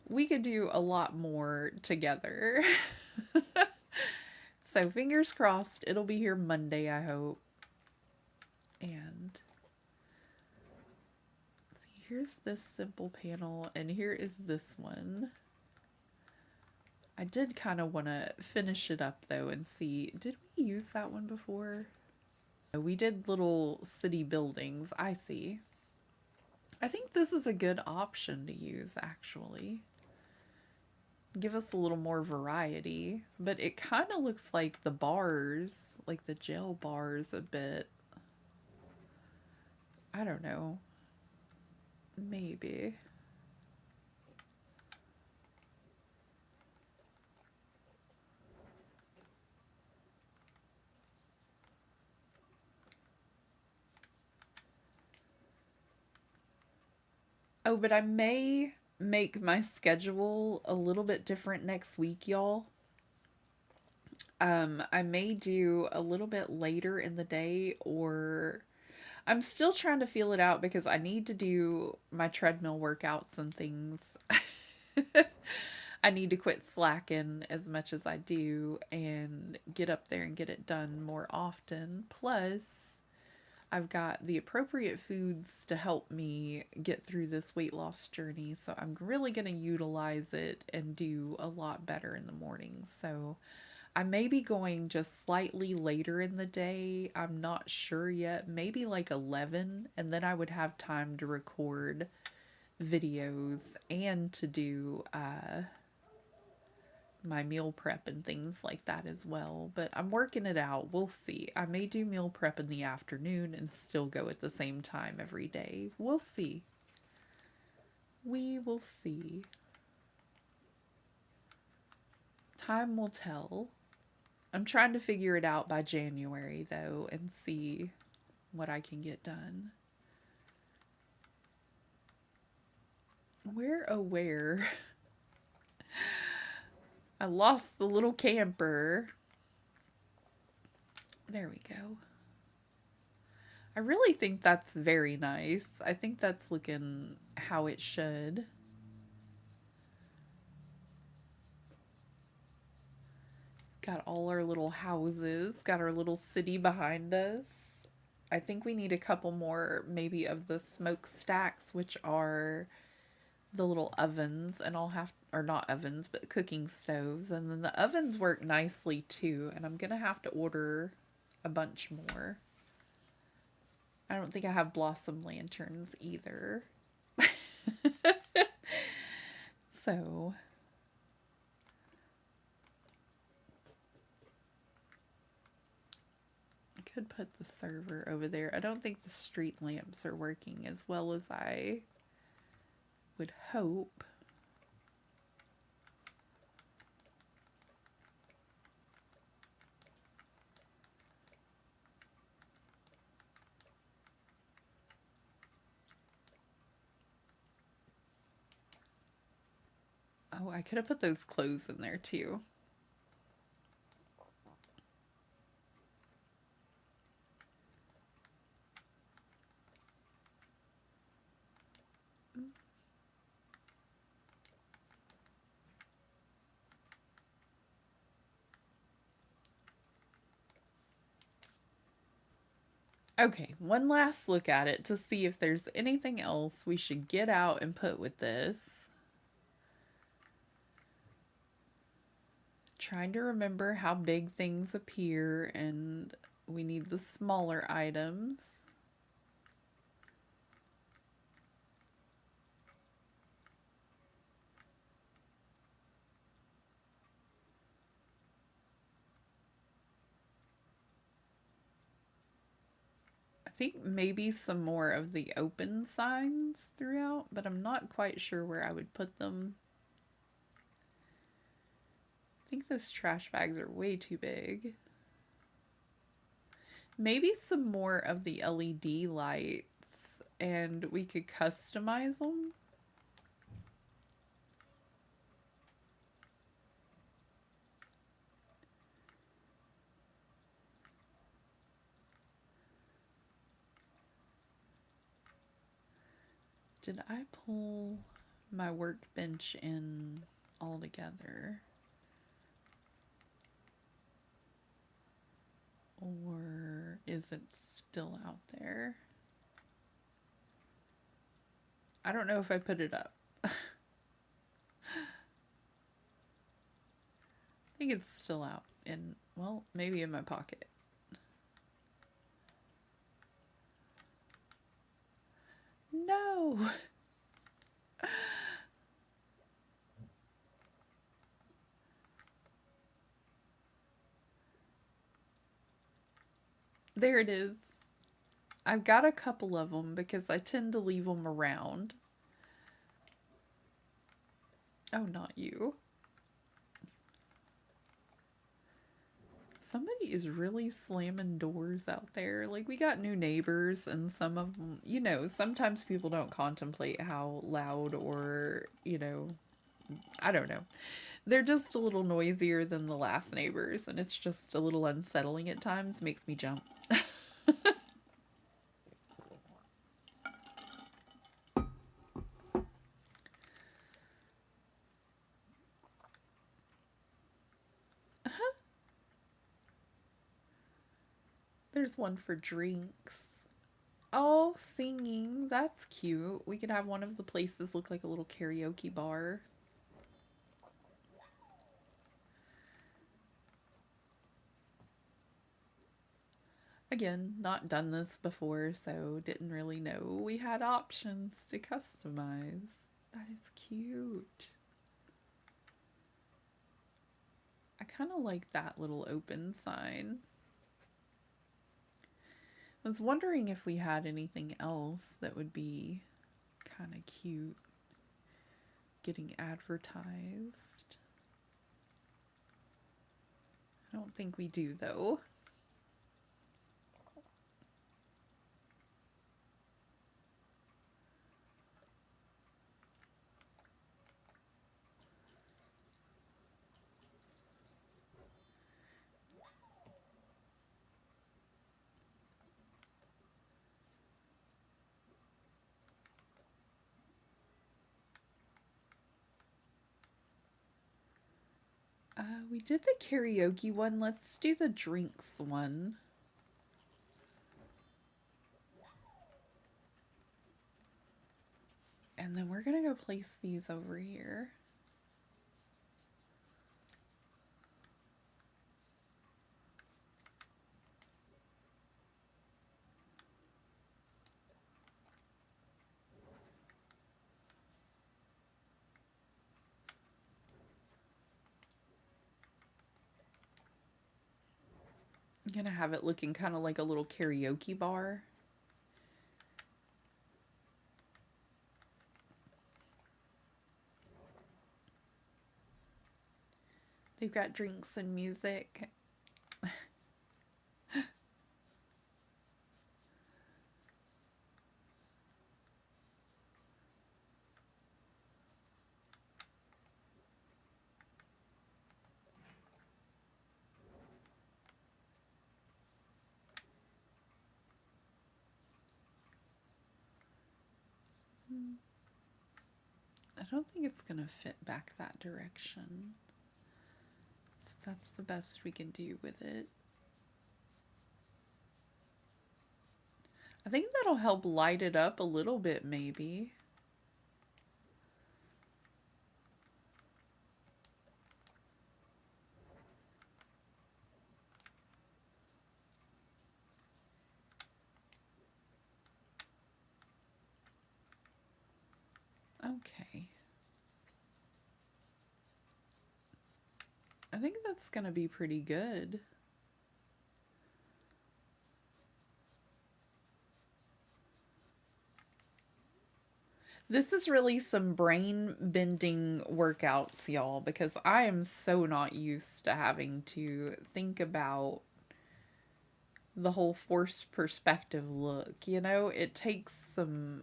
we could do a lot more together. So fingers crossed, it'll be here Monday, I hope. And here's this simple panel, and here is this one. I did kind of want to finish it up though and see, did we use that one before? We did little city buildings, I see. I think this is a good option to use, actually. Give us a little more variety, but it kind of looks like the bars, like the jail bars a bit. I don't know. Maybe. Oh, but I may make my schedule a little bit different next week, y'all. I may do a little bit later in the day, or I'm still trying to feel it out because I need to do my treadmill workouts and things. I need to quit slacking as much as I do and get up there and get it done more often. Plus, I've got the appropriate foods to help me get through this weight loss journey. So I'm really going to utilize it and do a lot better in the morning. So I may be going just slightly later in the day. I'm not sure yet. Maybe like 11. And then I would have time to record videos and to do my meal prep and things like that as well. But I'm working it out. We'll see. I may do meal prep in the afternoon and still go at the same time every day. We'll see. We will see. Time will tell. I'm trying to figure it out by January, though, and see what I can get done. Where, oh, where? I lost the little camper. There we go. I really think that's very nice. I think that's looking how it should. Got all our little houses, got our little city behind us. I think we need a couple more maybe of the smokestacks, which are the little ovens, and I'll have, or not ovens, but cooking stoves. And then the ovens work nicely too, and I'm gonna have to order a bunch more. I don't think I have blossom lanterns either. So could put the server over there. I don't think the street lamps are working as well as I would hope. Oh, I could have put those clothes in there too. Okay, one last look at it to see if there's anything else we should get out and put with this. Trying to remember how big things appear, and we need the smaller items. I think maybe some more of the open signs throughout, but I'm not quite sure where I would put them. I think those trash bags are way too big. Maybe some more of the LED lights, and we could customize them. Did I pull my workbench in all together? Or is it still out there? I don't know if I put it up. I think it's still out in, well, maybe in my pocket. No. There it is. I've got a couple of them because I tend to leave them around. Oh, not you. Somebody is really slamming doors out there. Like, we got new neighbors, and some of them, sometimes people don't contemplate how loud or, I don't know. They're just a little noisier than the last neighbors, and it's just a little unsettling at times. Makes me jump. There's one for drinks. Oh, singing. That's cute. We could have one of the places look like a little karaoke bar. Again, not done this before, so didn't really know we had options to customize. That is cute. I kind of like that little open sign. I was wondering if we had anything else that would be kind of cute getting advertised. I don't think we do, though. We did the karaoke one. Let's do the drinks one. And then we're going to go place these over here. I'm going to have it looking kind of like a little karaoke bar. They've got drinks and music. I don't think it's going to fit back that direction. So that's the best we can do with it. I think that'll help light it up a little bit, maybe. Okay. I think that's going to be pretty good. This is really some brain bending workouts, y'all, because I am so not used to having to think about the whole forced perspective look. It takes some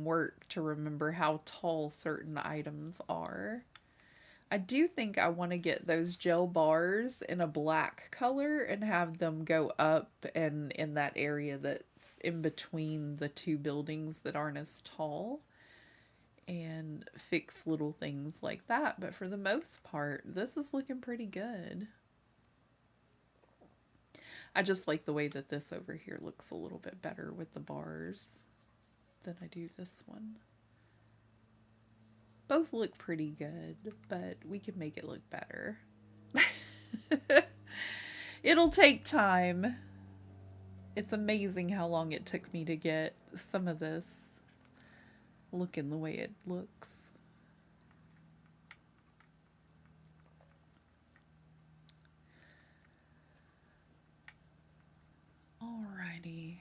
work to remember how tall certain items are. I do think I want to get those gel bars in a black color and have them go up and in that area that's in between the two buildings that aren't as tall, and fix little things like that. But for the most part, this is looking pretty good. I just like the way that this over here looks a little bit better with the bars than I do this one. Both look pretty good, but we can make it look better. It'll take time. It's amazing how long it took me to get some of this looking the way it looks. Alrighty.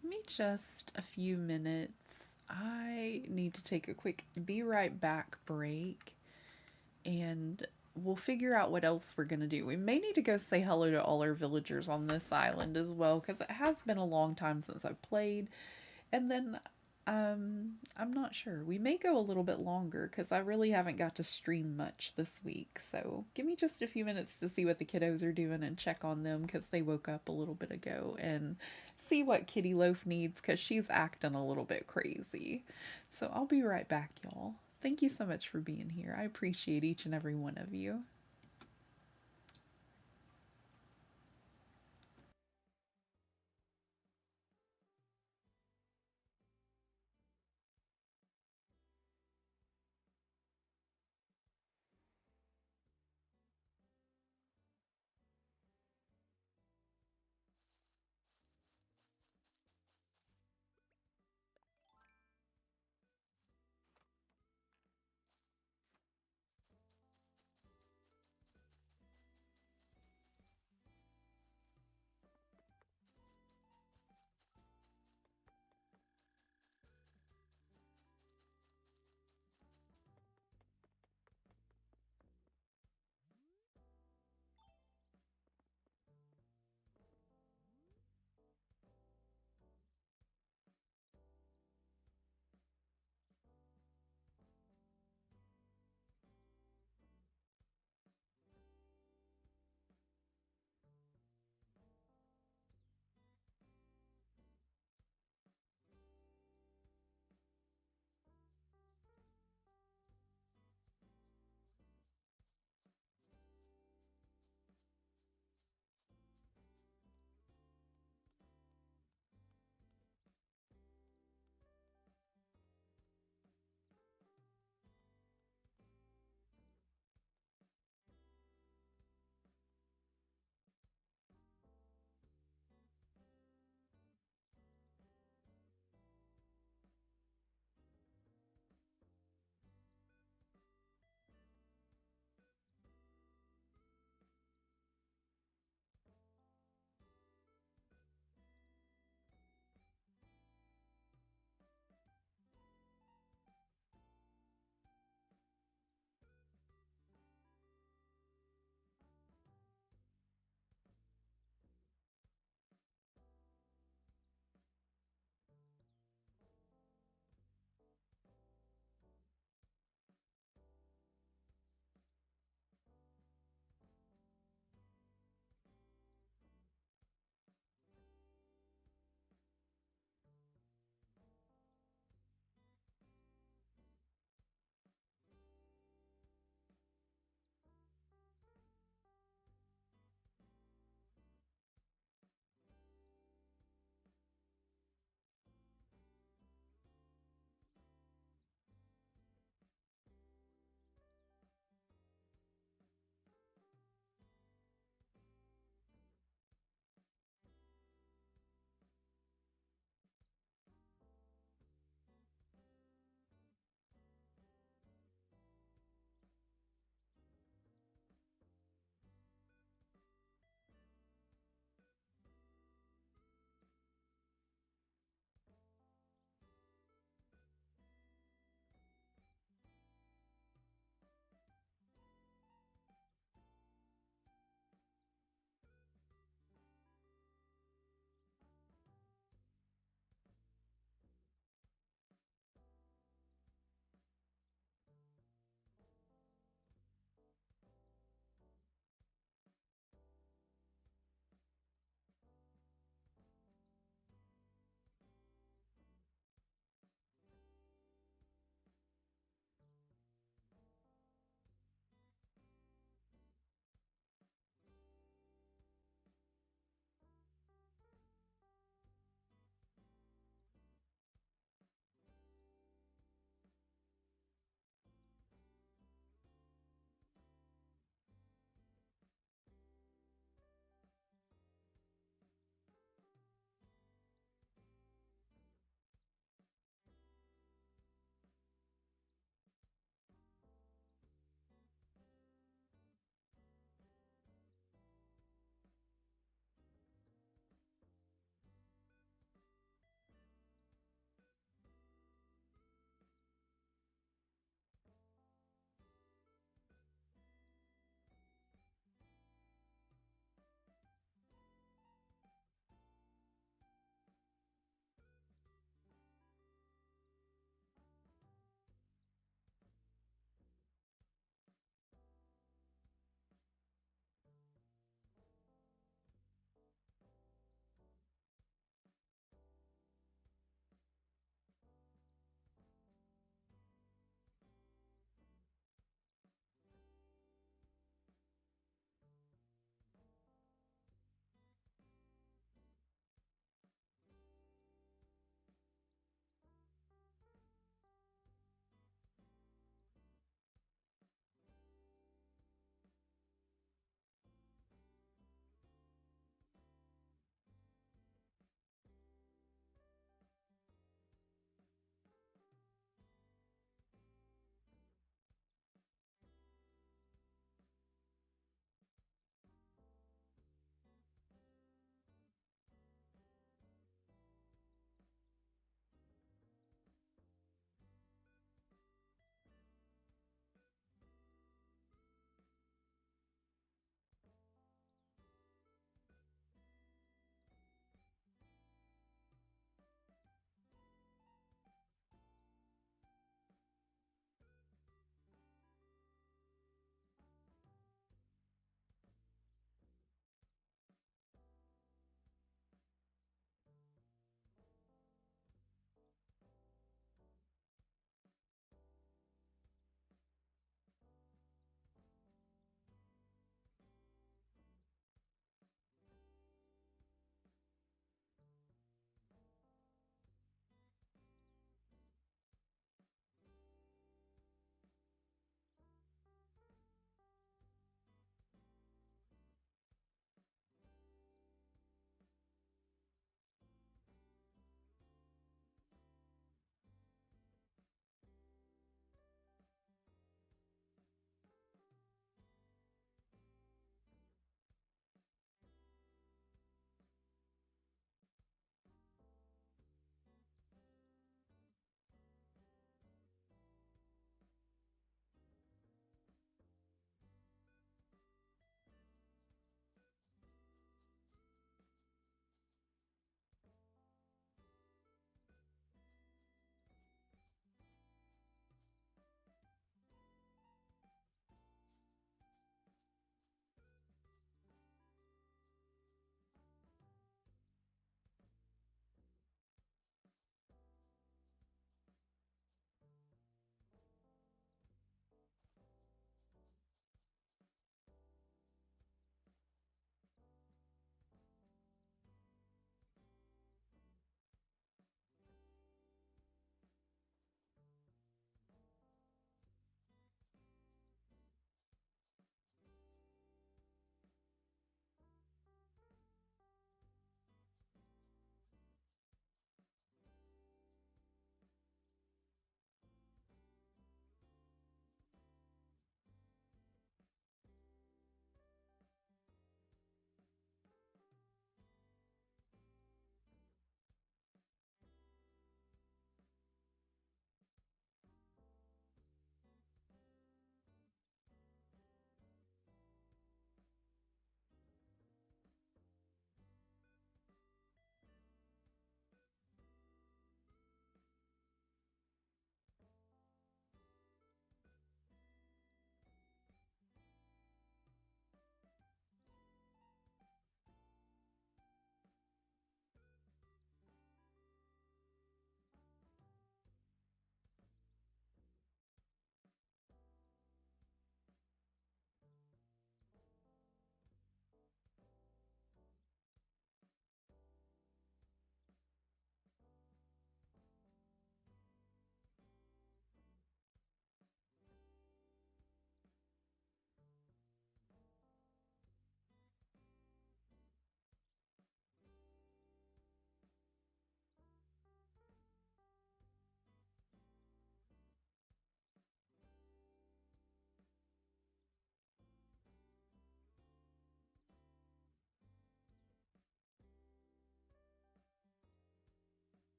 Give me just a few minutes. I need to take a quick be right back break and we'll figure out what else we're going to do. We may need to go say hello to all our villagers on this island as well because it has been a long time since I've played. And then I'm not sure. We may go a little bit longer because I really haven't got to stream much this week. So give me just a few minutes to see what the kiddos are doing and check on them because they woke up a little bit ago and see what Kitty Loaf needs because she's acting a little bit crazy. So I'll be right back, y'all. Thank you so much for being here. I appreciate each and every one of you.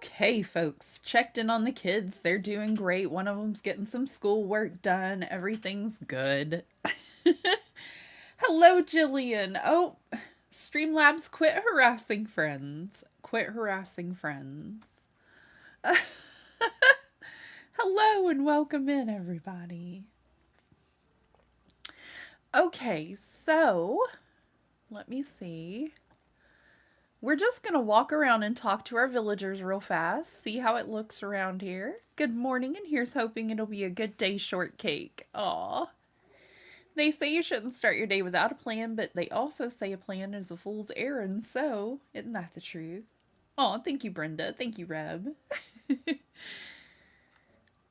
Okay, folks, checked in on the kids. They're doing great. One of them's getting some schoolwork done. Everything's good. Hello, Jillian. Oh, Streamlabs, quit harassing friends. Quit harassing friends. Hello and welcome in, everybody. Okay, so let me see. We're just going to walk around and talk to our villagers real fast, see how it looks around here. Good morning, and here's hoping it'll be a good day, shortcake. Aw. They say you shouldn't start your day without a plan, but they also say a plan is a fool's errand, so isn't that the truth? Aw, thank you, Brenda. Thank you, Reb.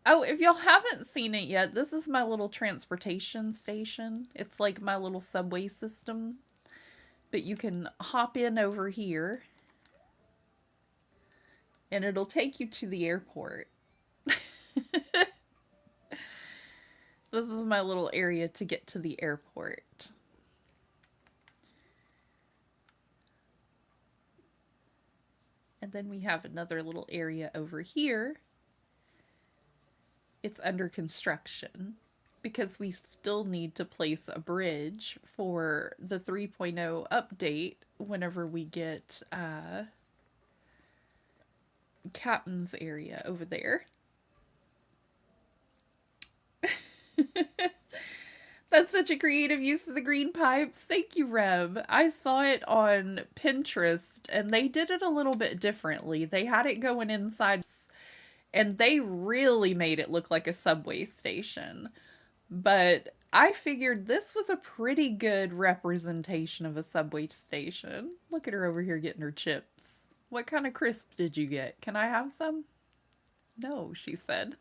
Oh, if y'all haven't seen it yet, this is my little transportation station. It's like my little subway system. But you can hop in over here and it'll take you to the airport. This is my little area to get to the airport. And then we have another little area over here. It's under construction because we still need to place a bridge for the 3.0 update whenever we get Captain's area over there. That's such a creative use of the green pipes. Thank you, Reb. I saw it on Pinterest and they did it a little bit differently. They had it going inside and they really made it look like a subway station. But I figured this was a pretty good representation of a subway station. Look at her over here getting her chips. What kind of crisp did you get? Can I have some? No, she said.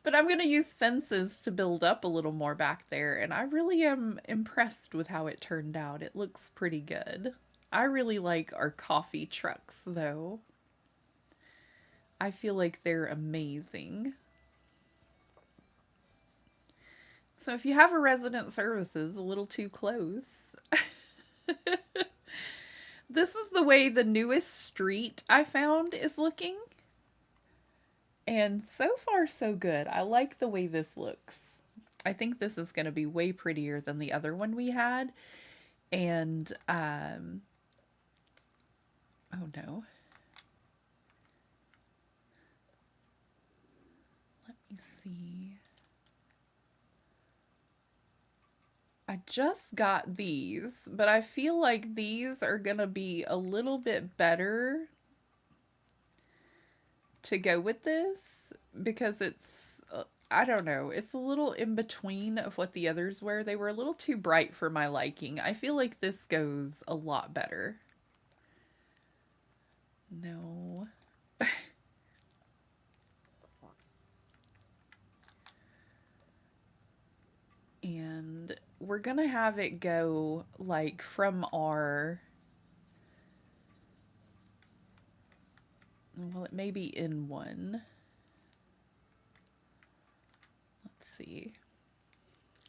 But I'm going to use fences to build up a little more back there, and I really am impressed with how it turned out. It looks pretty good. I really like our coffee trucks, though. I feel like they're amazing. So if you have a resident services a little too close, this is the way the newest street I found is looking. And so far, so good. I like the way this looks. I think this is going to be way prettier than the other one we had. And, oh no. Let me see. I just got these, but I feel like these are going to be a little bit better to go with this because it's, I don't know, it's a little in between of what the others were. They were a little too bright for my liking. I feel like this goes a lot better. No. And we're gonna have it go like from our, well, it may be in one. Let's see.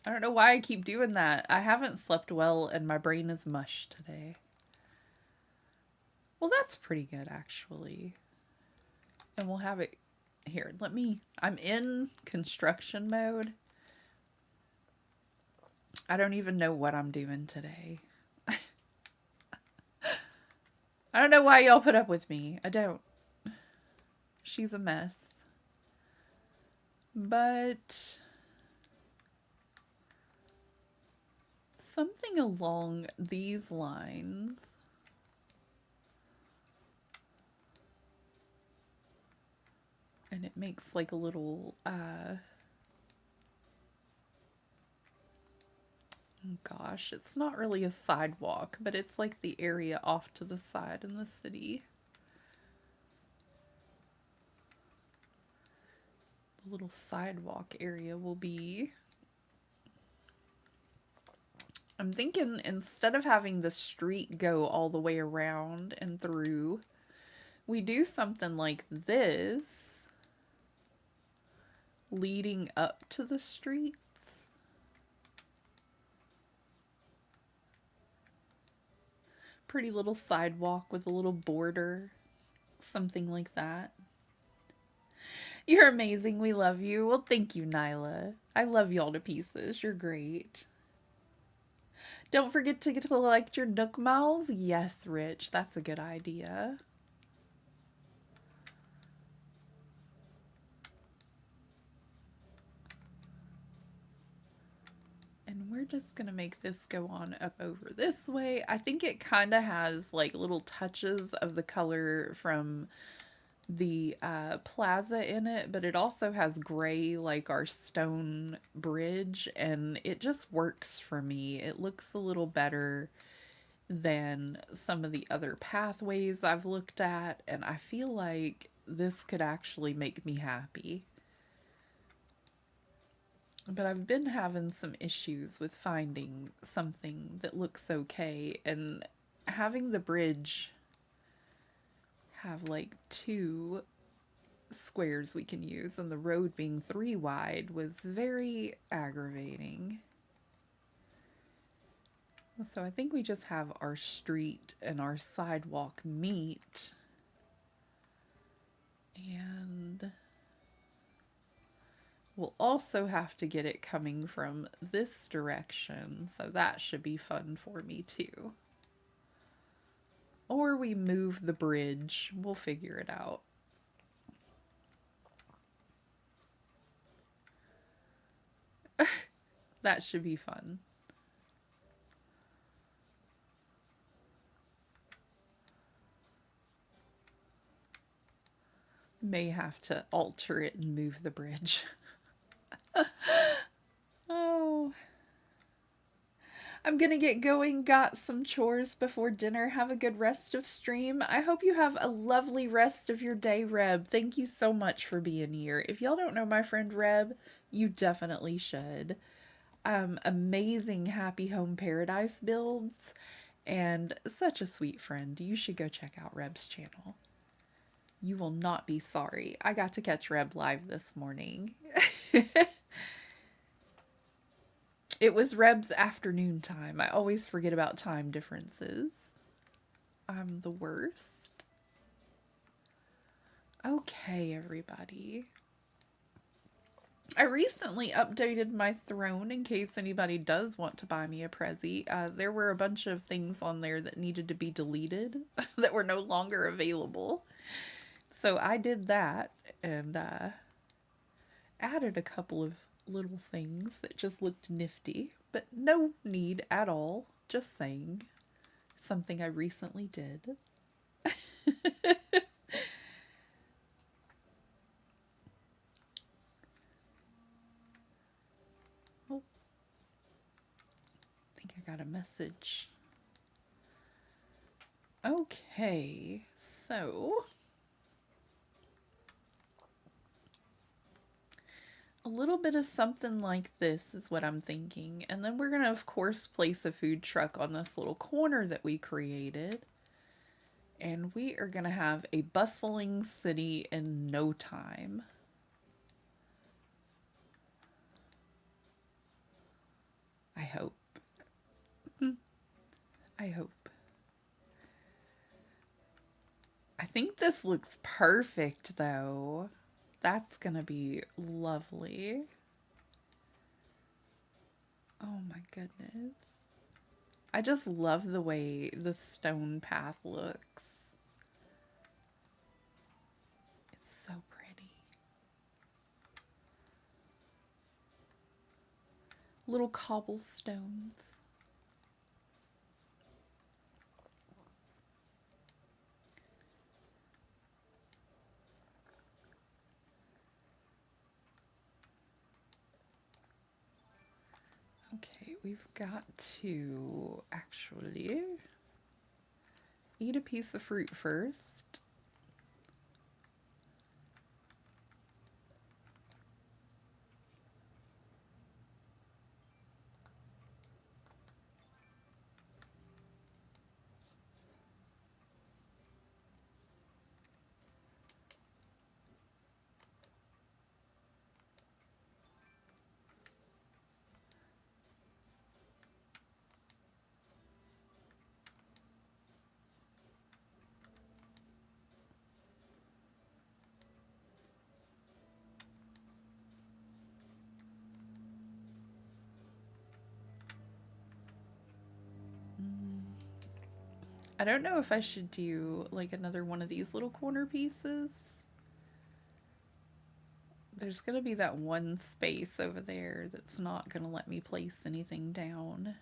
I don't know why I keep doing that. I haven't slept well and my brain is mush today. Well, that's pretty good actually. And we'll have it here. I'm in construction mode. I don't even know what I'm doing today. I don't know why y'all put up with me. I don't. She's a mess. But something along these lines. And it makes like a little, gosh, it's not really a sidewalk, but it's like the area off to the side in the city. The little sidewalk area will be, I'm thinking instead of having the street go all the way around and through, we do something like this leading up to the streets. Pretty little sidewalk with a little border. Something like that. You're amazing. We love you. Well, thank you, Nyla. I love y'all to pieces. You're great. Don't forget to collect your Nook Miles. Yes, Rich. That's a good idea. And we're just going to make this go on up over this way. I think it kind of has like little touches of the color from the plaza in it, but it also has gray like our stone bridge, and it just works for me. It looks a little better than some of the other pathways I've looked at, and I feel like this could actually make me happy. But I've been having some issues with finding something that looks okay, and having the bridge have like 2 squares we can use and the road being 3 wide was very aggravating. So I think we just have our street and our sidewalk meet, and we'll also have to get it coming from this direction, so that should be fun for me too. Or we move the bridge. We'll figure it out. That should be fun. May have to alter it and move the bridge. Oh. I'm gonna get going. Got some chores before dinner. Have a good rest of stream. I hope you have a lovely rest of your day, Reb. Thank you so much for being here. If y'all don't know my friend Reb, you definitely should. Amazing Happy Home Paradise builds, and such a sweet friend. You should go check out Reb's channel. You will not be sorry. I got to catch Reb live this morning. It was Reb's afternoon time. I always forget about time differences. I'm the worst. Okay, everybody. I recently updated my throne in case anybody does want to buy me a Prezi. There were a bunch of things on there that needed to be deleted that were no longer available. So I did that and added a couple of little things that just looked nifty, but no need at all. Just saying. Something I recently did. Oh, I think I got a message. Okay, so a little bit of something like this is what I'm thinking. And then we're going to, of course, place a food truck on this little corner that we created. And we are going to have a bustling city in no time. I hope. I hope. I think this looks perfect, though. That's gonna be lovely. Oh my goodness. I just love the way the stone path looks. It's so pretty. Little cobblestones. Okay, we've got to actually eat a piece of fruit first. I don't know if I should do like another one of these little corner pieces. There's gonna be that one space over there that's not gonna let me place anything down.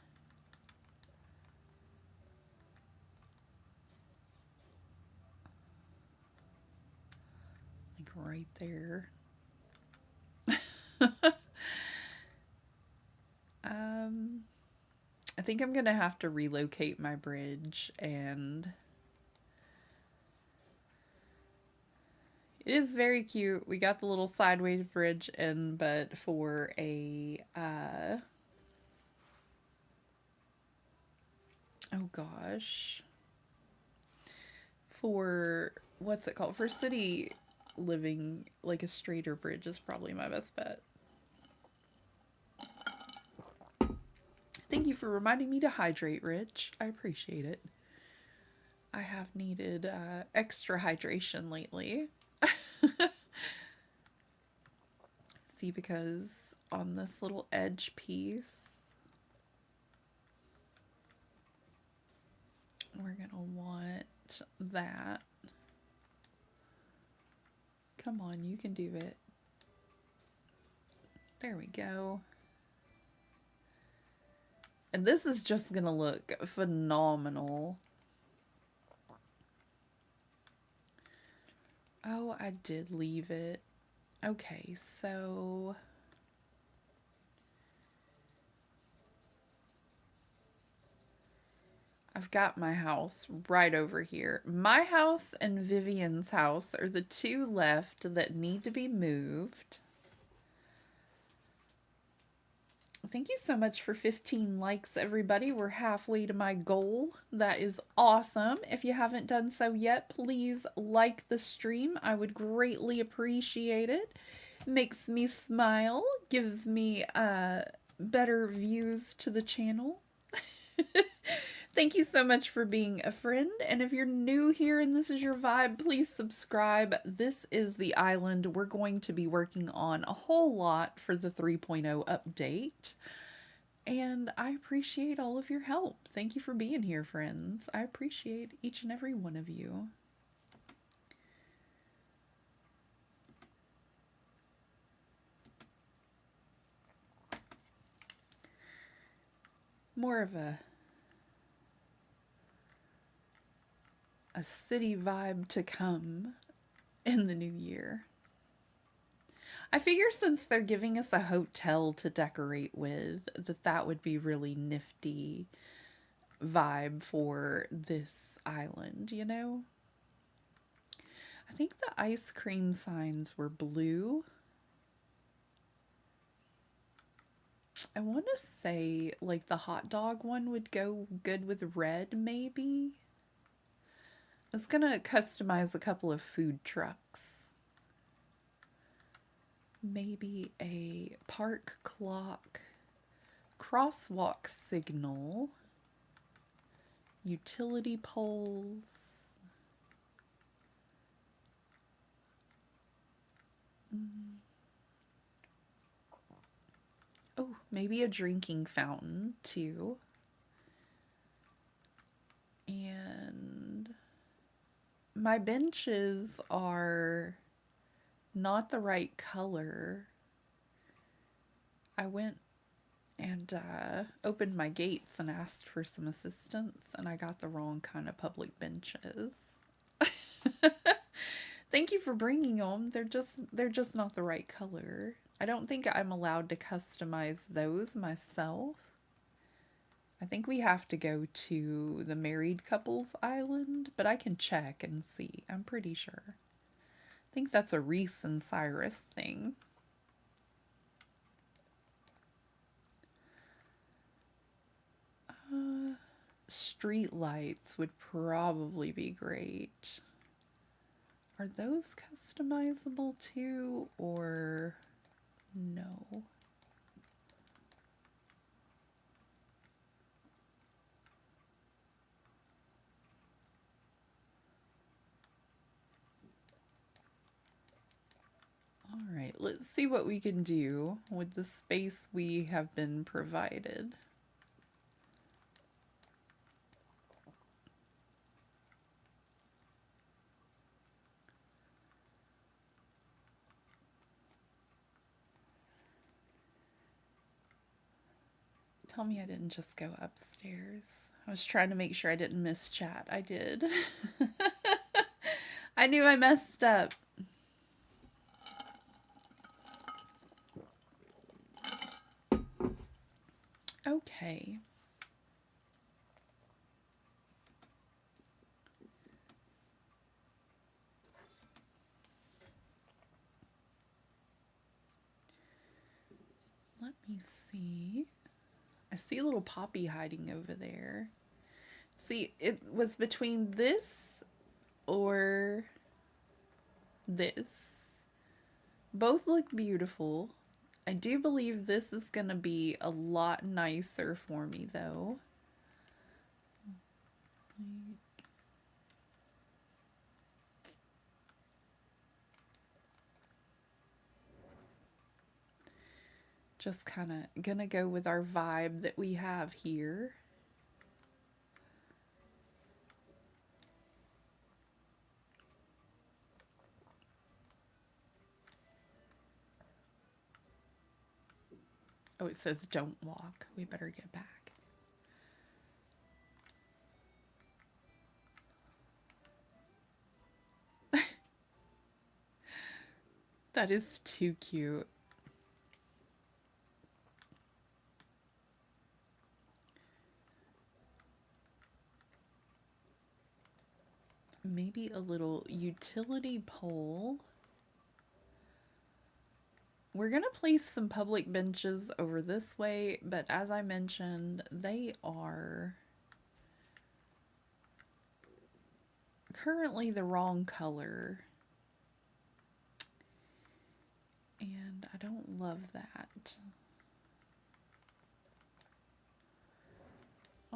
Like right there. I think I'm gonna have to relocate my bridge, and it is very cute. We got the little sideways bridge in, but for a oh gosh, for what's it called? For city living, like a straighter bridge is probably my best bet. Thank you for reminding me to hydrate, Rich. I appreciate it. I have needed extra hydration lately. See, because on this little edge piece, we're going to want that. Come on, you can do it. There we go. And this is just going to look phenomenal. Oh, I did leave it. Okay, so I've got my house right over here. My house and Vivian's house are the two left that need to be moved. Thank you so much for 15 likes, everybody. We're halfway to my goal. That is awesome. If you haven't done so yet, please like the stream. I would greatly appreciate it. Makes me smile, gives me better views to the channel. Thank you so much for being a friend. And if you're new here and this is your vibe, please subscribe. This is the island we're going to be working on a whole lot for the 3.0 update. And I appreciate all of your help. Thank you for being here, friends. I appreciate each and every one of you. More of a city vibe to come in the new year. I figure since they're giving us a hotel to decorate with, that would be really nifty vibe for this island, you know? I think the ice cream signs were blue. I want to say like the hot dog one would go good with red, maybe? I was gonna customize a couple of food trucks. Maybe a park clock, crosswalk signal, utility poles. Oh, maybe a drinking fountain too. And my benches are not the right color. I went and opened my gates and asked for some assistance, and I got the wrong kind of public benches. Thank you for bringing them. They're just not the right color. I don't think I'm allowed to customize those myself. I think we have to go to the married couples island, but I can check and see. I'm pretty sure. I think that's a Reese and Cyrus thing. Street lights would probably be great. Are those customizable too, or no? All right, let's see what we can do with the space we have been provided. Tell me I didn't just go upstairs. I was trying to make sure I didn't miss chat. I did. I knew I messed up. Okay. Let me see. I see a little Poppy hiding over there. See, it was between this or this. Both look beautiful. I do believe this is going to be a lot nicer for me, though. Just kind of going to go with our vibe that we have here. Oh, it says don't walk. We better get back. That is too cute. Maybe a little utility pole. We're going to place some public benches over this way, but as I mentioned, they are currently the wrong color. And I don't love that.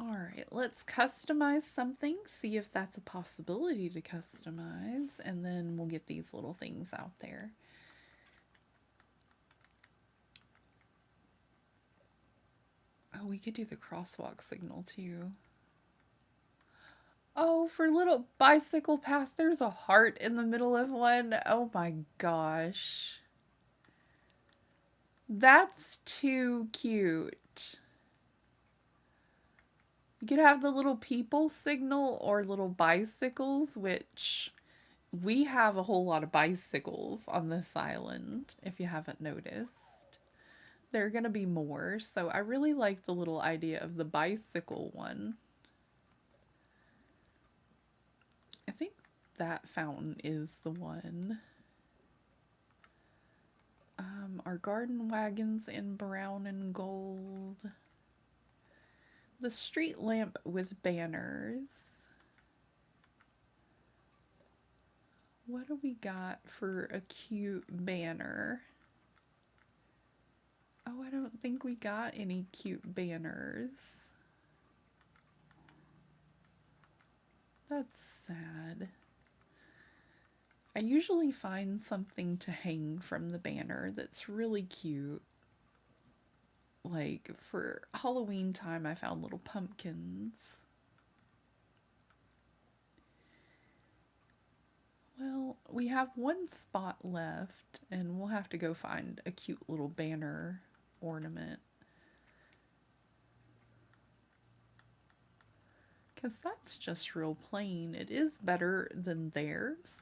Alright, let's customize something, see if that's a possibility to customize, and then we'll get these little things out there. Oh, we could do the crosswalk signal too. Oh, for little bicycle path, there's a heart in the middle of one. Oh my gosh. That's too cute. You could have the little people signal or little bicycles, which we have a whole lot of bicycles on this island, if you haven't noticed. There are going to be more, so I really like the little idea of the bicycle one. I think that fountain is the one. Our garden wagons in brown and gold. The street lamp with banners. What do we got for a cute banner? Oh, I don't think we got any cute banners. That's sad. I usually find something to hang from the banner that's really cute. Like, for Halloween time, I found little pumpkins. Well, we have one spot left, and we'll have to go find a cute little banner ornament. Because that's just real plain. It is better than theirs,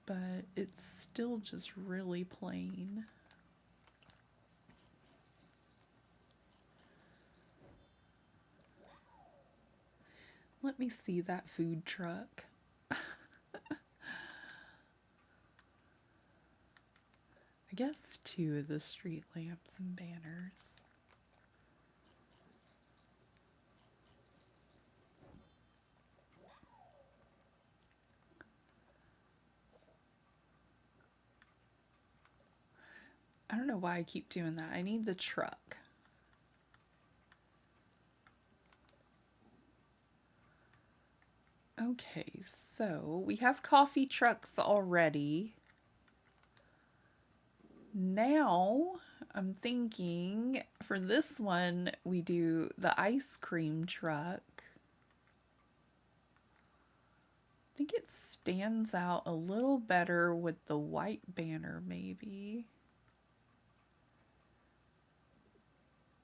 but it's still just really plain. Let me see that food truck. I guess 2 of the street lamps and banners. I don't know why I keep doing that. I need the truck. Okay, so we have coffee trucks already. Now, I'm thinking for this one, we do the ice cream truck. I think it stands out a little better with the white banner, maybe.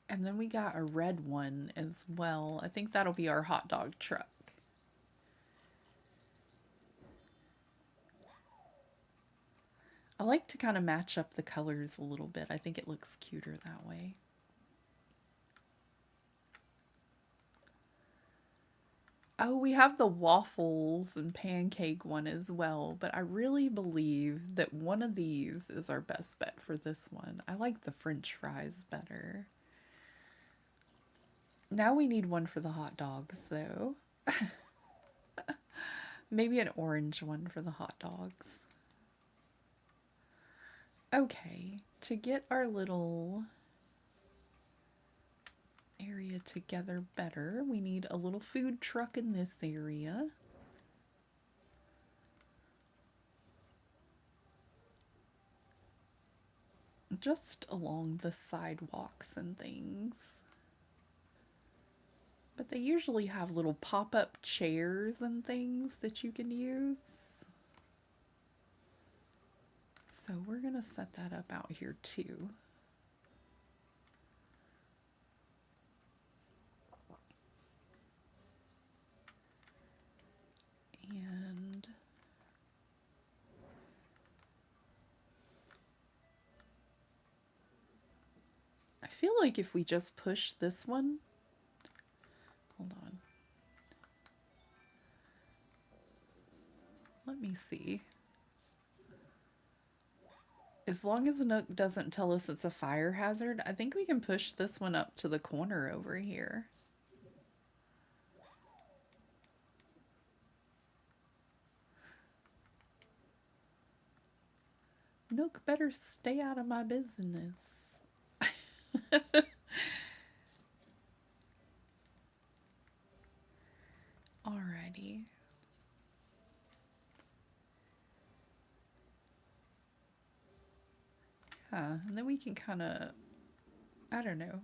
And then we got a red one as well. I think that'll be our hot dog truck. I like to kind of match up the colors a little bit. I think it looks cuter that way. Oh, we have the waffles and pancake one as well, but I really believe that one of these is our best bet for this one. I like the French fries better. Now we need one for the hot dogs, though. Maybe an orange one for the hot dogs. Okay, to get our little area together better, we need a little food truck in this area. Just along the sidewalks and things. But they usually have little pop-up chairs and things that you can use. So we're gonna set that up out here too. And I feel like if we just push this one, hold on. Let me see. As long as Nook doesn't tell us it's a fire hazard, I think we can push this one up to the corner over here. Nook better stay out of my business. Alrighty. Yeah, and then we can kind of, I don't know.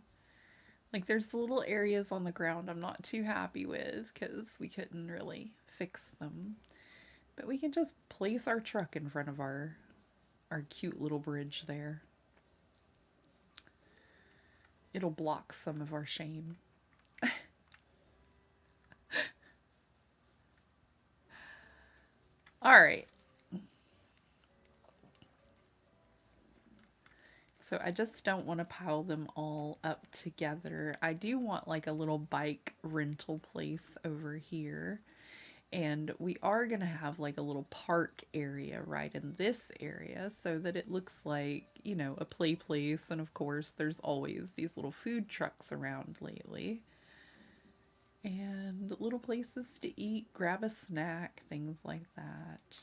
Like there's little areas on the ground I'm not too happy with because we couldn't really fix them. But we can just place our truck in front of our cute little bridge there. It'll block some of our shame. All right. So I just don't want to pile them all up together. I do want like a little bike rental place over here. And we are going to have like a little park area right in this area so that it looks like, you know, a play place. And of course, there's always these little food trucks around lately. And little places to eat, grab a snack, things like that.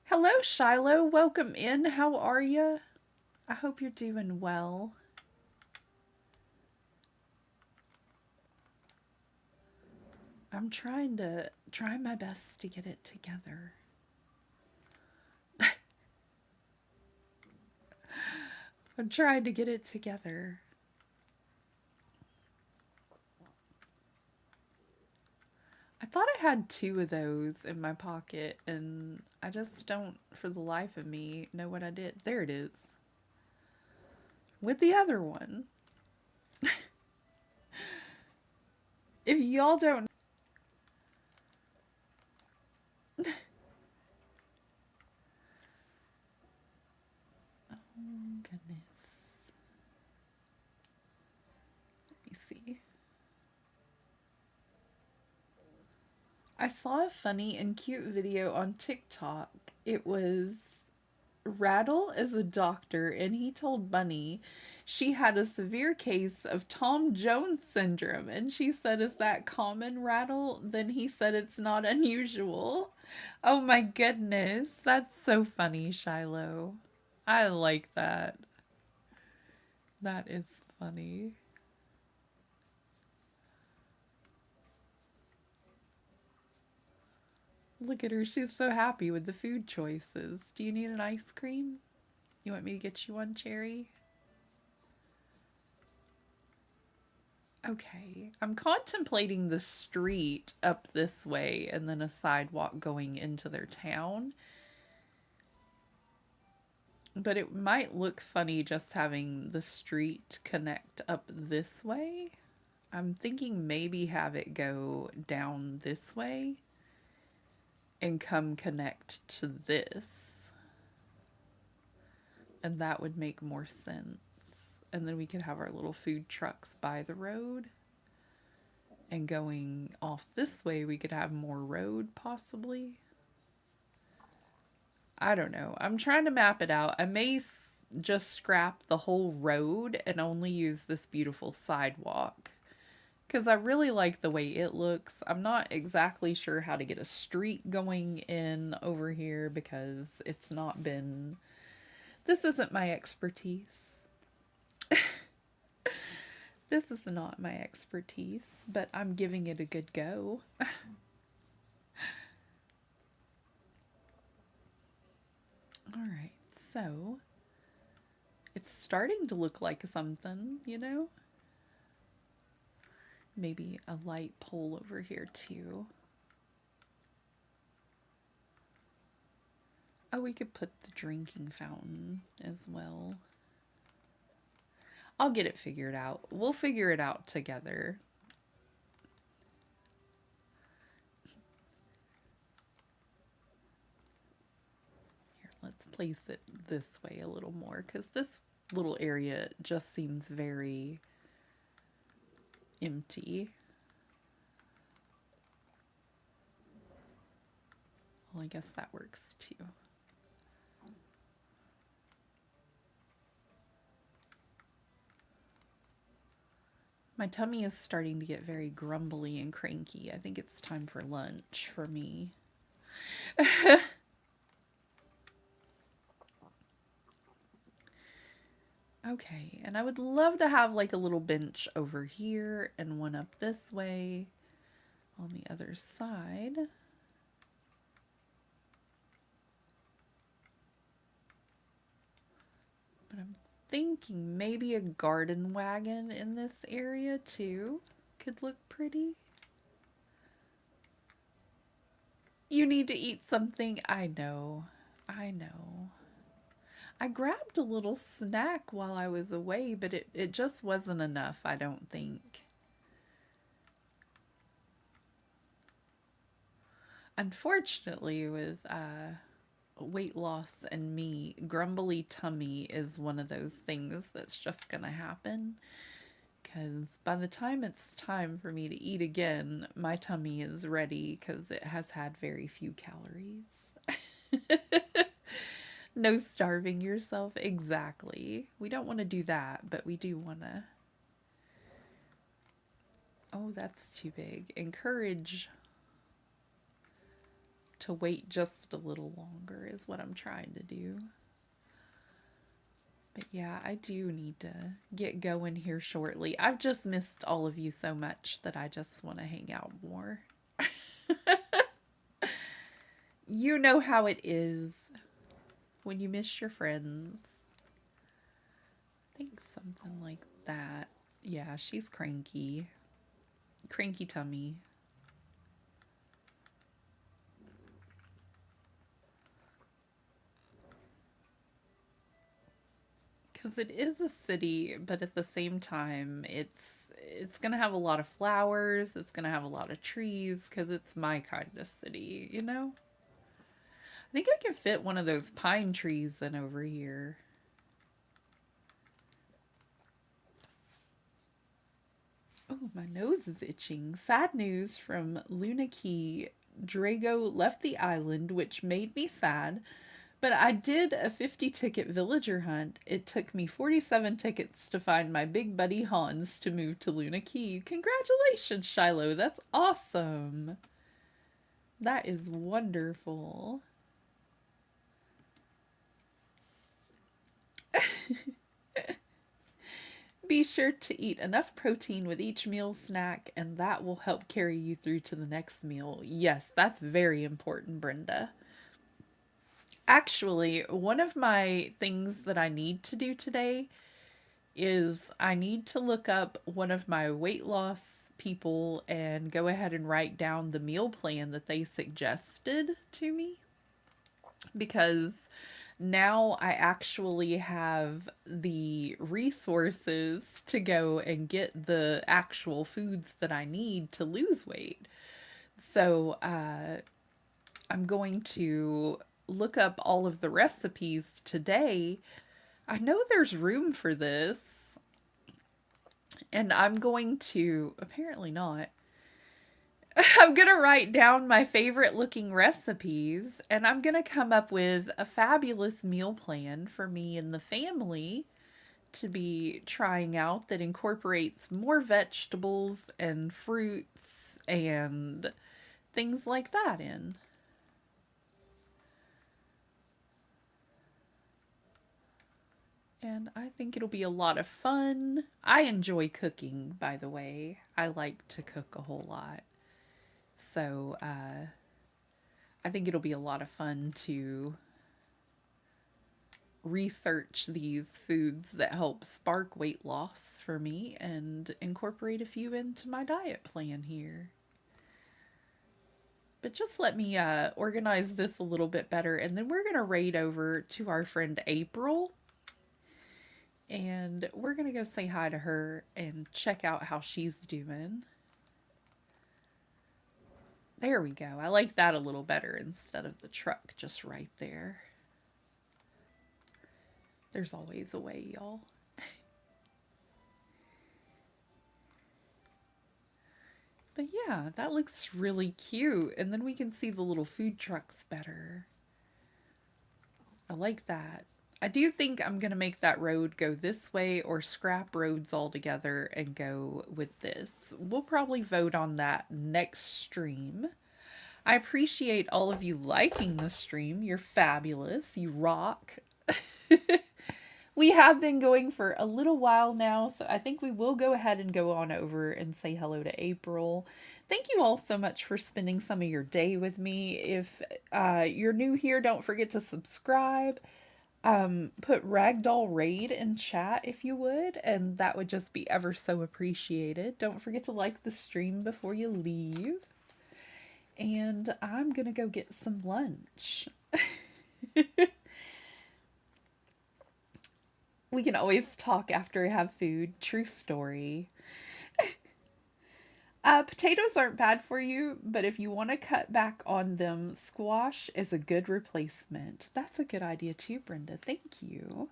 Hello, Shiloh. Welcome in. How are you? I hope you're doing well. I'm trying my best to get it together. I'm trying to get it together. I thought I had 2 of those in my pocket, and I just don't, for the life of me, know what I did. There it is. With the other one. If y'all don't... Oh, goodness. Let me see. I saw a funny and cute video on TikTok. It was Rattle is a doctor, and he told Bunny she had a severe case of Tom Jones syndrome, and she said, "Is that common, Rattle?" Then he said, "It's not unusual." Oh my goodness, that's so funny, Shiloh. I like that. That is funny. Look at her. She's so happy with the food choices. Do you need an ice cream? You want me to get you one, Cherry? Okay. I'm contemplating the street up this way and then a sidewalk going into their town. But it might look funny just having the street connect up this way. I'm thinking maybe have it go down this way and come connect to this. And that would make more sense. And then we could have our little food trucks by the road. And going off this way, we could have more road possibly. I don't know. I'm trying to map it out. I may just scrap the whole road and only use this beautiful sidewalk. Because I really like the way it looks. I'm not exactly sure how to get a street going in over here because it's not been... This isn't my expertise. This is not my expertise, but I'm giving it a good go. Alright, so it's starting to look like something, you know? Maybe a light pole over here too. Oh, we could put the drinking fountain as well. I'll get it figured out. We'll figure it out together. Here, let's place it this way a little more because this little area just seems very empty. Well, I guess that works too. My tummy is starting to get very grumbly and cranky. I think it's time for lunch for me. Okay, and I would love to have like a little bench over here and one up this way on the other side. But I'm thinking maybe a garden wagon in this area too could look pretty. You need to eat something. I know. I know. I grabbed a little snack while I was away, but it just wasn't enough, I don't think. Unfortunately, with weight loss and me, grumbly tummy is one of those things that's just gonna happen. Because by the time it's time for me to eat again, my tummy is ready because it has had very few calories. No starving yourself. Exactly. We don't want to do that, but we do want to... Oh, that's too big. Encourage to wait just a little longer is what I'm trying to do. But yeah, I do need to get going here shortly. I've just missed all of you so much that I just want to hang out more. You know how it is when you miss your friends. I think something like that. Yeah, she's cranky. Cranky tummy. Because it is a city, but at the same time, it's gonna have a lot of flowers. It's gonna have a lot of trees because it's my kind of city, you know? I think I can fit one of those pine trees in over here. Oh, my nose is itching. Sad news from Luna Key. Drago left the island, which made me sad. But I did a 50-ticket villager hunt. It took me 47 tickets to find my big buddy Hans to move to Luna Key. Congratulations, Shiloh. That's awesome. That is wonderful. Be sure to eat enough protein with each meal snack, and that will help carry you through to the next meal. Yes, that's very important, Brenda. Actually, one of my things that I need to do today is I need to look up one of my weight loss people and go ahead and write down the meal plan that they suggested to me, because now I actually have the resources to go and get the actual foods that I need to lose weight. So I'm going to look up all of the recipes today. I know there's room for this, and I'm going to, apparently not. I'm going to write down my favorite looking recipes, and I'm going to come up with a fabulous meal plan for me and the family to be trying out that incorporates more vegetables and fruits and things like that in. And I think it'll be a lot of fun. I enjoy cooking, by the way. I like to cook a whole lot. So I think it'll be a lot of fun to research these foods that help spark weight loss for me and incorporate a few into my diet plan here. But just let me organize this a little bit better, and then we're going to raid over to our friend April, and we're going to go say hi to her and check out how she's doing. There we go. I like that a little better instead of the truck just right there. There's always a way, y'all. But yeah, that looks really cute. And then we can see the little food trucks better. I like that. I do think I'm going to make that road go this way or scrap roads altogether and go with this. We'll probably vote on that next stream. I appreciate all of you liking the stream. You're fabulous. You rock. We have been going for a little while now, so I think we will go ahead and go on over and say hello to April. Thank you all so much for spending some of your day with me. If you're new here, don't forget to subscribe. Put Ragdoll Raid in chat if you would, and that would just be ever so appreciated. Don't forget to like the stream before you leave. And I'm gonna go get some lunch. We can always talk after I have food. True story. Potatoes aren't bad for you, but if you want to cut back on them, squash is a good replacement. That's a good idea too, Brenda. Thank you.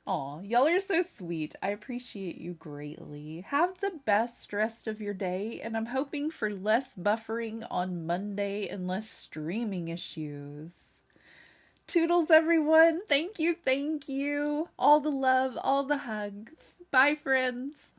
Aw, y'all are so sweet. I appreciate you greatly. Have the best rest of your day, and I'm hoping for less buffering on Monday and less streaming issues. Toodles, everyone. Thank you, thank you. All the love, all the hugs. Bye, friends.